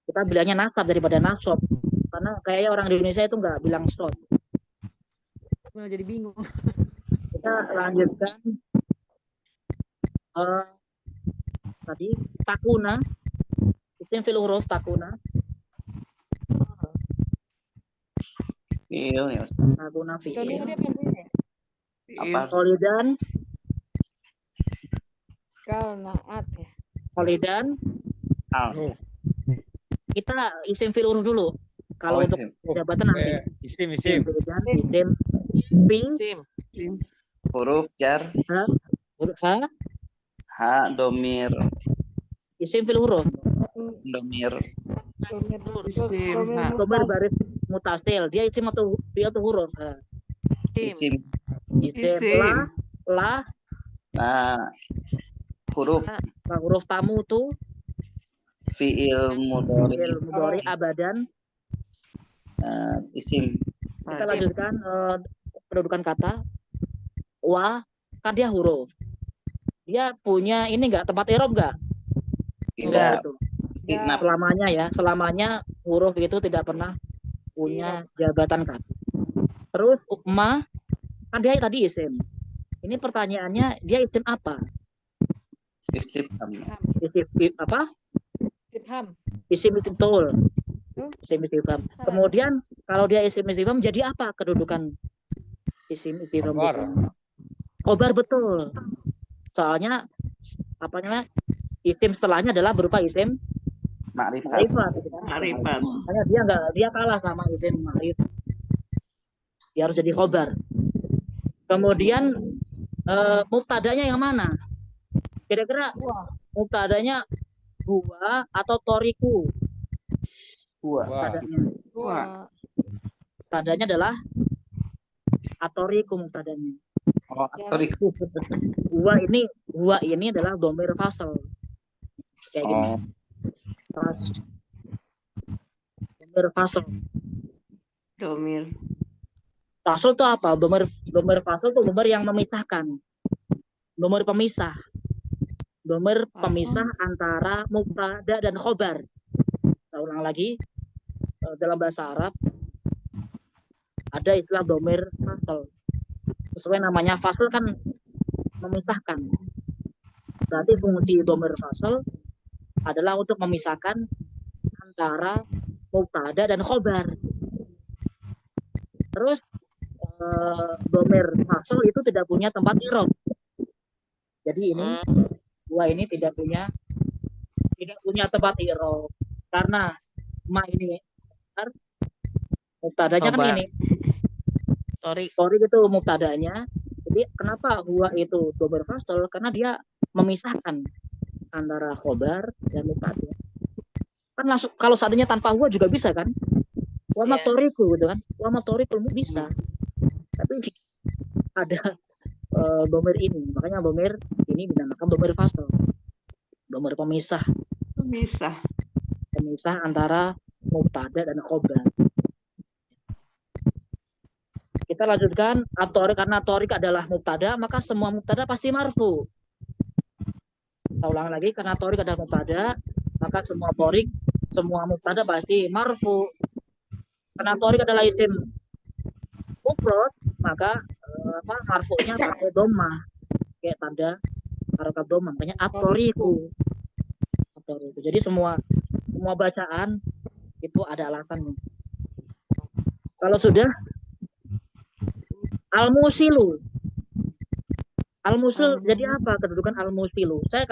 Speaker 1: Kita bilangnya nasab daripada nasab, karena kayaknya orang di Indonesia itu nggak bilang sob.
Speaker 4: Malah jadi bingung.
Speaker 1: Kita lanjutkan tadi takuna, isim fil huruf takuna.
Speaker 3: Fiil ya Ustaz.
Speaker 1: Takuna fiil.
Speaker 3: Apa?
Speaker 1: Kholidan,
Speaker 7: Kal naat ya.
Speaker 1: kholidan.
Speaker 3: Al.
Speaker 2: Oh,
Speaker 1: Kita isim fi'il uruf dulu. Kalau
Speaker 3: Oh,
Speaker 1: untuk
Speaker 3: isim.
Speaker 1: jabatan nanti.
Speaker 2: isim.
Speaker 1: Kholidan, isim fi,
Speaker 6: Sim.
Speaker 3: Huruf jar,
Speaker 1: huruf ha,
Speaker 3: ha, domir,
Speaker 1: isim fi'il huruf.
Speaker 3: domir,
Speaker 5: Isim, ha.
Speaker 1: Domir baris mutasil. Dia isim atau fi'il atau huruf? Ha.
Speaker 3: isim,
Speaker 1: Isim.
Speaker 5: Isim.
Speaker 1: La,
Speaker 3: huruf,
Speaker 1: huruf tamu tuh
Speaker 3: fiil mudhari,
Speaker 1: fi'il mudhari abadan.
Speaker 3: isim,
Speaker 1: Kita lanjutkan pendudukan kata. Wa, kan dia huruf. Dia punya ini enggak tempat i'rab enggak?
Speaker 3: tidak,
Speaker 1: Itu.
Speaker 3: istinaf,
Speaker 1: Selamanya ya, selamanya huruf itu tidak pernah punya jabatan kata. Terus ma, kan dia tadi isim. Ini pertanyaannya, dia isim apa?
Speaker 3: istifham,
Speaker 1: Isim apa?
Speaker 7: Istifham.
Speaker 1: Isim istifham. Isim istifham. Kemudian kalau dia isim istifham jadi apa kedudukan isim istifham?
Speaker 2: Khobar.
Speaker 1: Khobar, betul. Soalnya apa namanya? Isim setelahnya adalah berupa isim
Speaker 3: ma'rifat,
Speaker 5: Ma'rifat.
Speaker 1: Makanya dia kalah sama isim ma'rifat. Dia harus jadi khobar. Kemudian mubtadanya yang mana? Kira-kira mubtadanya huwa atau toriku?
Speaker 3: huwa,
Speaker 1: Mubtadanya.
Speaker 5: Wah.
Speaker 1: Mubtadanya adalah atoriku mubtadanya.
Speaker 3: oh, atoriku,
Speaker 1: Huwa ini adalah dhamir fasl. Kayak gini.
Speaker 3: oh,
Speaker 1: Dhamir fasl.
Speaker 5: Domir.
Speaker 1: Fasl itu apa? Dhamir fasl itu dhamir yang memisahkan. Dhamir pemisah. Dhamir pemisah antara mubtada dan khobar. Saya ulang lagi. Dalam bahasa Arab ada istilah dhamir fasl. Sesuai namanya fasl kan memisahkan. Berarti fungsi dhamir fasl adalah untuk memisahkan antara mubtada dan khobar. Terus dhamir fasl itu tidak punya tempat i'rab. Jadi ini dua ini tidak punya tempat i'rab karena ma ini mubtadanya kan
Speaker 6: Khobar.
Speaker 1: ini.
Speaker 6: Torik.
Speaker 1: Torik itu mubtadanya. Jadi kenapa huwa itu dhamir fasl? Karena dia memisahkan antara khobar dan mubtada. Kan langsung kalau seandainya tanpa huwa juga bisa kan? Wa ma
Speaker 6: Iya.
Speaker 1: toriku gitu kan? Wa ma torikul bisa. Tapi ada dhamir ini. Makanya dhamir ini dinamakan dhamir fasl. Dhamir pemisah
Speaker 5: Bisa.
Speaker 1: antara mubtada dan khobar. Kita lanjutkan atorik, karena atorik adalah mubtada, maka semua mubtada pasti marfu. Saya ulang lagi, karena atorik adalah mubtada, maka semua torik, semua mubtada pasti marfu. Karena atorik adalah isim mufrad, maka marfu'nya pakai dhammah, kayak tanda harokat dhammah, makanya atoriku. Jadi semua bacaan itu ada alasannya. Kalau sudah al-musilu. Al-musil jadi apa kedudukan al-musilu? Saya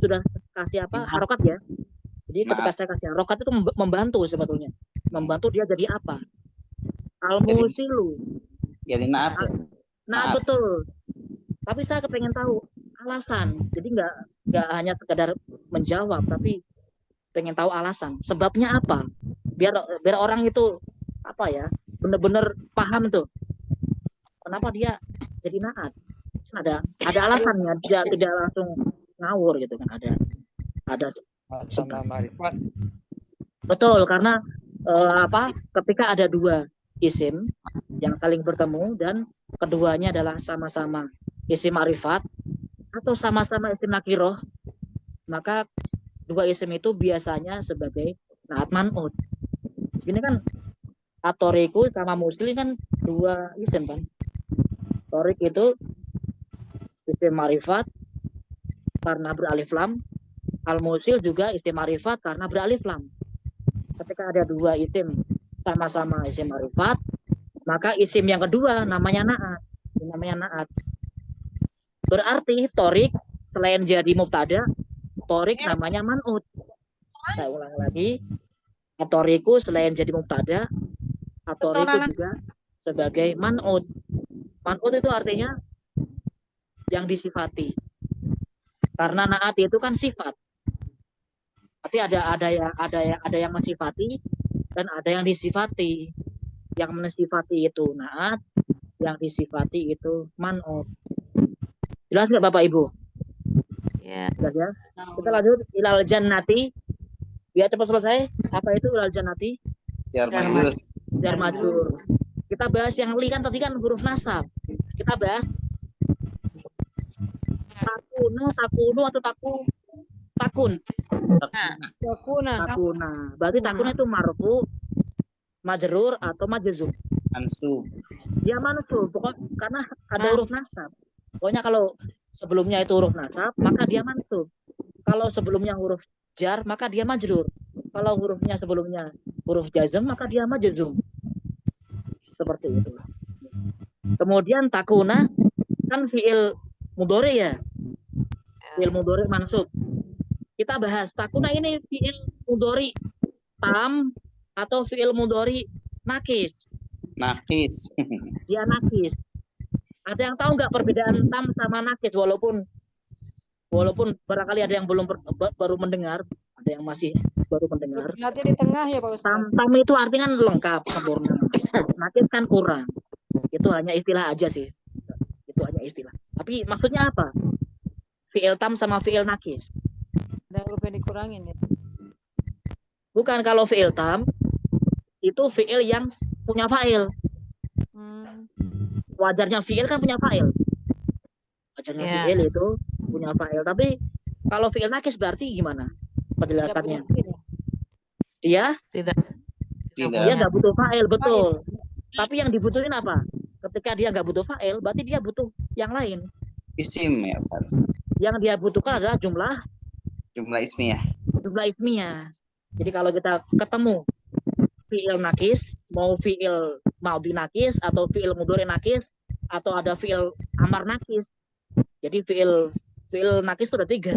Speaker 1: sudah kasih apa? Harokat ya. Jadi ketika saya kasih harokat itu membantu sebetulnya. Membantu dia jadi apa? Al-musilu.
Speaker 3: jadi naat,
Speaker 1: Nah, betul. Tapi saya kepengen tahu alasan. Jadi nggak hanya sekedar menjawab, tapi pengen tahu alasan. Sebabnya apa? Biar orang itu apa ya? Benar-benar paham tuh. Kenapa dia jadi naat? Ada alasannya, tidak langsung ngawur gitu kan, ada
Speaker 2: Sama ma'rifat.
Speaker 1: betul, karena ketika ada dua isim yang saling bertemu dan keduanya adalah sama-sama isim ma'rifat atau sama-sama isim nakiroh, maka dua isim itu biasanya sebagai naat man'ut. Ini kan atoriku sama muslim kan dua isim kan. Torik itu isim ma'rifat karena beralif lam, al-musil juga isim ma'rifat karena beralif lam. Ketika ada dua isim sama-sama isim ma'rifat, maka isim yang kedua namanya naat. Berarti torik selain jadi mubtada, torik namanya man'ut. Saya ulang lagi, atoriku selain jadi mubtada, atoriku juga sebagai man'ut. Man'ut itu artinya yang disifati. Karena naat itu kan sifat. Tapi ada yang mensifati dan ada yang disifati. Yang mensifati itu naat, yang disifati itu man'ut. Jelas nggak Bapak Ibu?
Speaker 6: Ya.
Speaker 1: Jelas ya? Kita lanjut ilal jannati. Biar cepat selesai. Apa itu ilal jannati?
Speaker 3: Jar majrur.
Speaker 1: Jar majrur. Kita bahas yang li kan tadi kan huruf nasab. Kita bahas takunu atau takun. Takuna. Berarti takuna itu marfu, majrur atau majzum.
Speaker 3: Mansub.
Speaker 1: Dia mansub pokoknya karena ada huruf nasab. Pokoknya kalau sebelumnya itu huruf nasab, maka dia mansub. Kalau sebelumnya huruf jar, maka dia majrur. Kalau hurufnya sebelumnya huruf jazm, maka dia majzum. Seperti itu. Kemudian takuna kan fiil mudhari ya. Fiil mudhari mansub. Kita bahas takuna ini fiil mudhari tam atau fiil mudhari nakis.
Speaker 3: Nakis.
Speaker 1: Dia nakis. Ada yang tahu nggak perbedaan tam sama nakis? Walaupun barangkali ada yang baru mendengar, ada yang masih baru mendengar.
Speaker 7: Nanti di tengah ya Pak Ustaz.
Speaker 1: Tam itu artinya lengkap, sempurna. Nakis kan kurang. Itu hanya istilah aja sih. Itu hanya istilah. Tapi maksudnya apa? Fiil tam sama fiil nakis.
Speaker 7: Ada huruf yang dikurangin ya.
Speaker 1: Bukan, kalau fiil tam itu fiil yang punya fa'il. Wajarnya fiil kan punya fa'il. Wajarnya fiil itu punya fa'il. Tapi kalau fiil nakis berarti gimana penjelasannya? Dia
Speaker 6: Tidak.
Speaker 1: nggak butuh fa'il, betul. Tapi yang dibutuhin apa? Ketika dia nggak butuh fa'il, berarti dia butuh yang lain.
Speaker 3: Isim ya Ustaz.
Speaker 1: Yang dia butuhkan adalah jumlah
Speaker 3: Ismiyah.
Speaker 1: Jumlah ismiyah. Jadi kalau kita ketemu fiil nakis, mau fiil maudhi nakis atau fiil mudhari nakis atau ada fiil amar nakis. Jadi fiil nakis itu ada 3.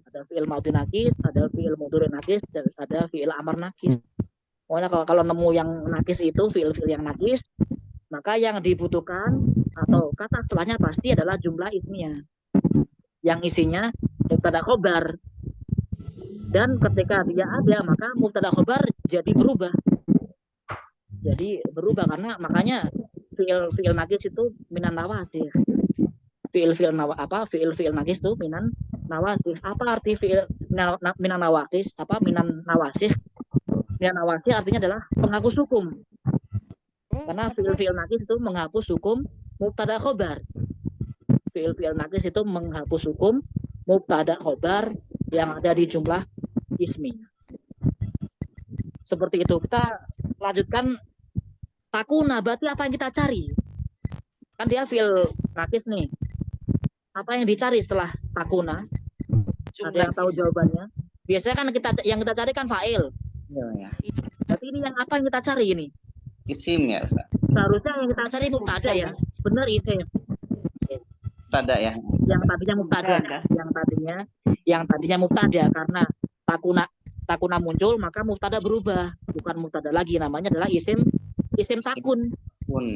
Speaker 1: Ada fiil maudhi nakis, ada fiil mudhari nakis, dan ada fiil amar nakis. Pokoknya kalau nemu yang nakis itu fiil yang nakis, maka yang dibutuhkan atau kata setelahnya pasti adalah jumlah ismiyah. Yang isinya mubtada khobar. Dan ketika dia ada, maka mubtada khobar jadi berubah. Jadi berubah karena makanya fiil nakis itu minan nawasih. Fiil nakis itu minan nawasih. Apa arti fiil minan nawakis? Minan nawasih? Minan nawasih artinya adalah penghapus hukum. Karena fiil nakis itu menghapus hukum mubtada khobar. Fiil nakis itu menghapus hukum mubtada khobar yang ada di jumlah ismi. Seperti itu. Kita lanjutkan takuna. Berarti apa yang kita cari? Kan dia fiil nakis nih. Apa yang dicari setelah takuna? Ada yang tahu jawabannya? Biasanya kan yang kita cari kan fa'il.
Speaker 3: Ya.
Speaker 1: Berarti ini yang apa yang kita cari ini?
Speaker 3: Isim ya Ustaz.
Speaker 1: Seharusnya yang kita cari mubtada ya. Benar isim.
Speaker 3: Mubtada ya.
Speaker 1: Yang tadinya mubtada. Yang tadinya mubtada karena takuna muncul maka mubtada berubah, bukan mubtada lagi, namanya adalah isim takun.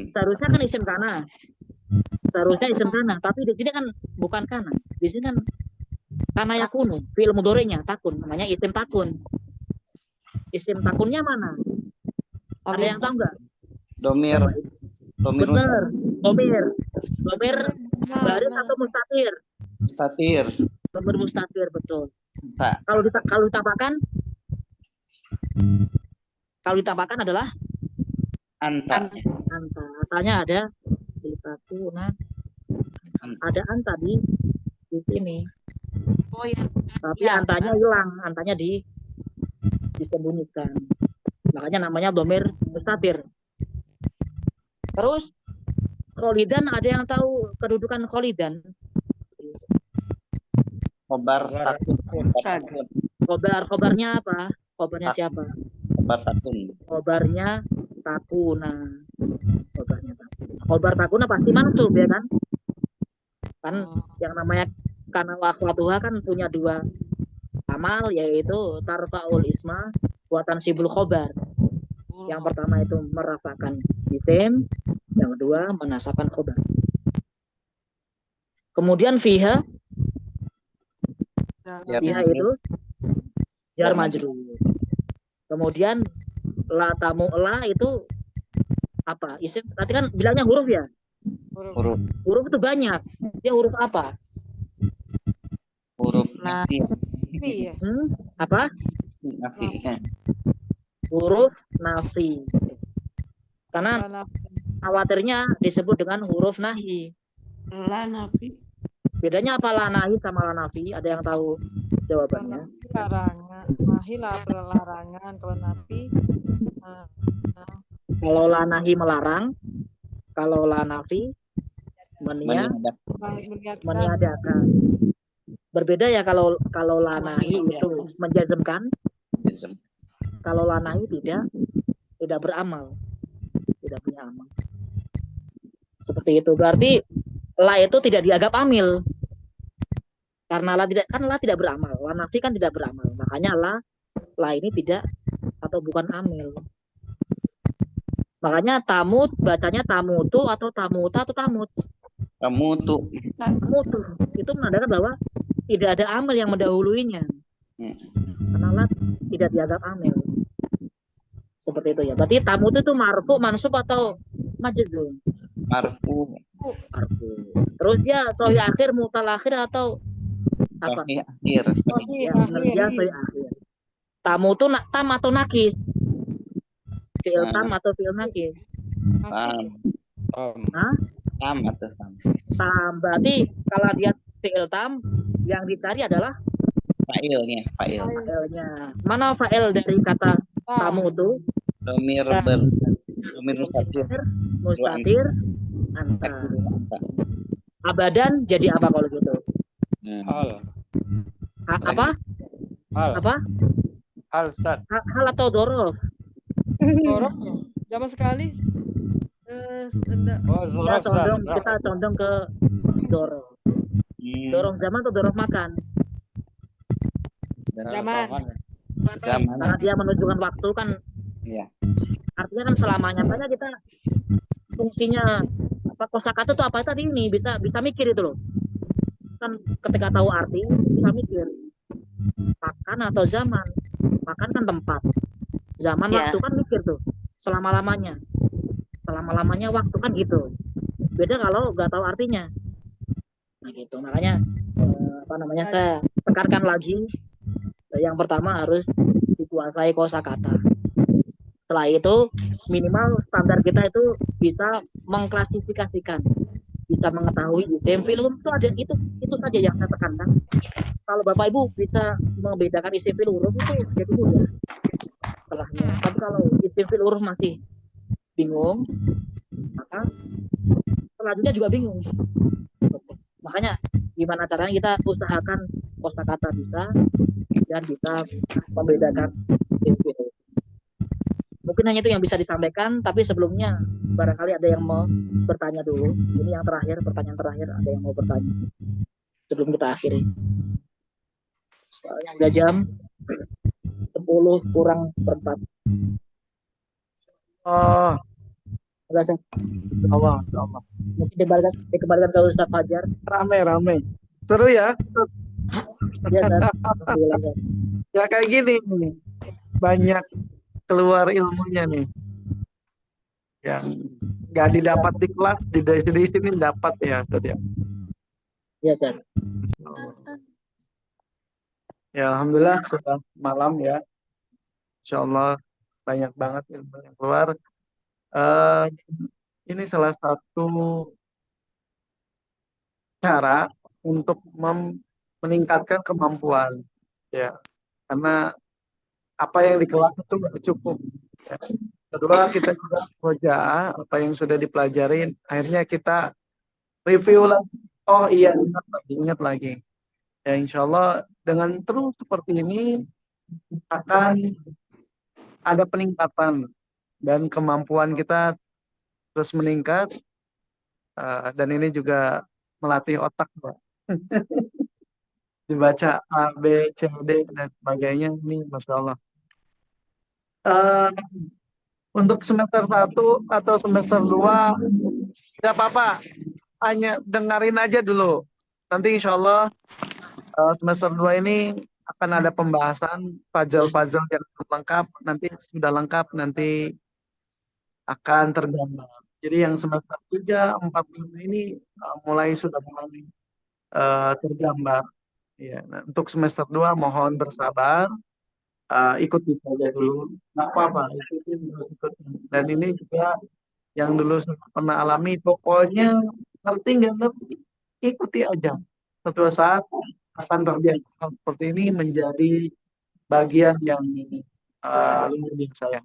Speaker 1: Seharusnya kan isim kana. Tapi di sini kan bukan kana. Di sini kan kana yakunu, fi'il mudhari'nya takun, namanya isim takun. Isim takunnya mana? Ada yang tahu nggak?
Speaker 3: Domir.
Speaker 1: Benar. Domir baris atau mustatir?
Speaker 3: Mustatir.
Speaker 1: Domir mustatir, betul.
Speaker 3: Tak.
Speaker 1: Kalau ditambahkan adalah
Speaker 3: Anta.
Speaker 1: Asalnya ada di takuna. Ada anta di sini.
Speaker 6: Oh ya.
Speaker 1: Tapi antanya hilang, antanya disembunyikan. Makanya namanya domir mustatir. Terus kholidan, ada yang tahu kedudukan kholidan?
Speaker 3: Khobar takun.
Speaker 1: Khobarnya apa? Khobarnya siapa?
Speaker 3: Khobar takun.
Speaker 1: Khobarnya takuna. Khobarnya takuna. Khobar takuna pasti mansub ya kan? Kan yang namanya kana wa akhwatuha kan punya dua amal, yaitu tarfa'ul isma wa tansibul khobar. Yang pertama itu merafakan isim, yang kedua menasabkan khobar. Kemudian fiha itu jar majrur. Kemudian la tamu la itu apa? Isim. Berarti kan bilangnya huruf ya?
Speaker 3: Huruf
Speaker 1: Huruf itu banyak. Dia huruf apa?
Speaker 3: huruf
Speaker 6: Nafi.
Speaker 3: nafi.
Speaker 7: Ya.
Speaker 1: Apa?
Speaker 3: Nafi.
Speaker 1: Huruf nafi. Karena khawatirnya disebut dengan huruf nahi.
Speaker 5: La nafi.
Speaker 1: Bedanya apa la nahi sama la nafi? Ada yang tahu jawabannya?
Speaker 7: Larangan, nahi larangan, kalau nafi
Speaker 1: Kalau la nahi melarang, kalau la nafi meniadakan. Berbeda ya kalau la nahi itu menjazmkan, kalau la nahi tidak beramal, tidak punya amal. Seperti itu. Berarti la itu tidak dianggap amil. Karena la tidak beramal. La nafi kan tidak beramal. Makanya la ini tidak atau bukan amil. Makanya tamut bacanya tamutu atau tamuta atau tamut.
Speaker 3: Tamutu.
Speaker 1: Itu menandakan bahwa tidak ada amil yang mendahuluinya. Karena la tidak dianggap amil. Seperti itu ya. Berarti tamutu itu marfu, mansub atau majzum?
Speaker 3: Marfu.
Speaker 1: Terus dia sahih akhir, mutal akhir atau apa?
Speaker 3: Sahih akhir.
Speaker 1: Ya, dia sahih akhir. Tamu itu tam atau nakis? Fi'il tam atau fi'il nakis?
Speaker 3: Tam atau tam.
Speaker 1: Tam. Berarti kalau dia fi'il tam, yang dicari adalah fa'ilnya. Mana fa'il dari kata tamu itu?
Speaker 3: Domir
Speaker 1: mustatir anta. Abadan jadi apa kalau gitu? Apa?
Speaker 2: Hal, Ustaz.
Speaker 1: Hal atau dorof?
Speaker 7: Dorof zaman sekali.
Speaker 1: Kita condong ke dorof. Dorof zaman atau dorof makan?
Speaker 7: Zaman.
Speaker 1: Karena dia menunjukkan waktu kan.
Speaker 3: Iya.
Speaker 1: Artinya kan selamanya. Makanya kita fungsinya kosakata itu apa tadi ini bisa mikir itu loh. Kan ketika tahu arti bisa mikir. Makan atau zaman. Makan kan tempat. Zaman waktu kan mikir tuh. Selama-lamanya waktu kan gitu. Beda kalau nggak tahu artinya. Nah gitu. Makanya saya tekankan lagi. Yang pertama harus dikuasai kosakata. Setelah itu minimal standar kita itu bisa mengklasifikasikan, bisa mengetahui isim fi'il huruf itu ada itu saja yang saya tekankan. Kalau Bapak Ibu bisa membedakan isim fi'il huruf itu jadi mudah setelahnya. Tapi kalau isim fi'il huruf masih bingung, maka selanjutnya juga bingung. Makanya gimana caranya kita usahakan kosakata bisa dan bisa membedakan isim fi'il huruf. Mungkin hanya itu yang bisa disampaikan, tapi sebelumnya barangkali ada yang mau bertanya dulu. Ini yang terakhir, pertanyaan terakhir, ada yang mau bertanya sebelum kita akhiri. Soalnya sudah jam 10:04. Enggak sih.
Speaker 8: Allah.
Speaker 1: Mungkin dikembalikan ke Ustaz Fajar.
Speaker 8: Rame. Seru ya?
Speaker 1: Ya,
Speaker 8: Ya kayak gini nih. Banyak keluar ilmunya nih. Yang nggak didapat di kelas, di sini dapat ya, Ustaz ya.
Speaker 1: Iya, Ustaz.
Speaker 8: Ya, alhamdulillah sudah malam ya. Insyaallah banyak banget ilmu yang keluar. Ini salah satu cara untuk meningkatkan kemampuan ya. Karena apa yang di kelas itu nggak cukup. Ya. Kedua, kita juga rojaah apa yang sudah dipelajarin. Akhirnya kita review lagi. Oh iya, ingat lagi. Ya insya Allah dengan terus seperti ini akan ada peningkatan dan kemampuan kita terus meningkat, dan ini juga melatih otak, Pak. Dibaca A, B, C, D, dan sebagainya, ini Masya Allah. Eh, untuk semester 1 atau semester 2, tidak apa-apa, hanya dengerin aja dulu. Nanti insya Allah semester 2 ini akan ada pembahasan puzzle-puzzle yang lengkap. Nanti sudah lengkap, nanti akan tergambar. Jadi yang semester 3, 4, 5 ini sudah mulai tergambar. Ya, nah, untuk semester 2 mohon bersabar, ikuti saja dulu. Nggak apa-apa, ikuti terus ikuti. Dan ini juga yang dulu saya pernah alami, pokoknya ngerti nggak ngerti, ikuti aja. Suatu saat akan terjadi hal seperti ini menjadi bagian yang luar biasa ya.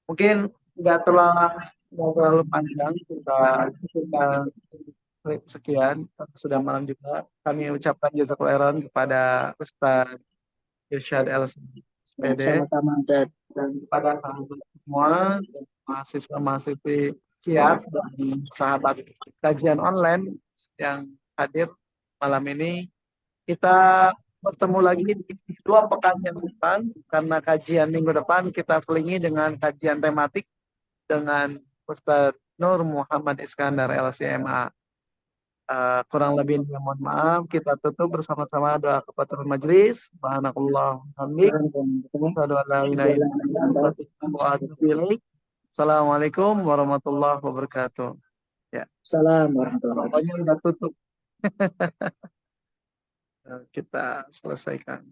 Speaker 8: Mungkin nggak terlalu panjang, kita sekian, sudah malam juga. Kami ucapkan jazakallahu khairan kepada Ustaz Irsyad SPD,
Speaker 1: Sama-sama, Ustaz.
Speaker 8: dan kepada sahabat semua, mahasiswa-mahasiswi Kiat dan sahabat kajian online yang hadir malam ini. Kita bertemu lagi di 2 pekan yang depan, karena kajian minggu depan kita selingi dengan kajian tematik dengan Ustadz Nur Muhammad Iskandar LCMA. Kurang lebih mohon maaf, kita tutup bersama-sama doa kepada majelis. Subhanakallah hamdik, asyhadu an la ilaha illallah wa atubu ilaik. Assalamualaikum warahmatullahi wabarakatuh. Ya,
Speaker 1: Salam warahmatullahi wabarakatuh.
Speaker 8: pokoknya udah tutup. Kita selesaikan.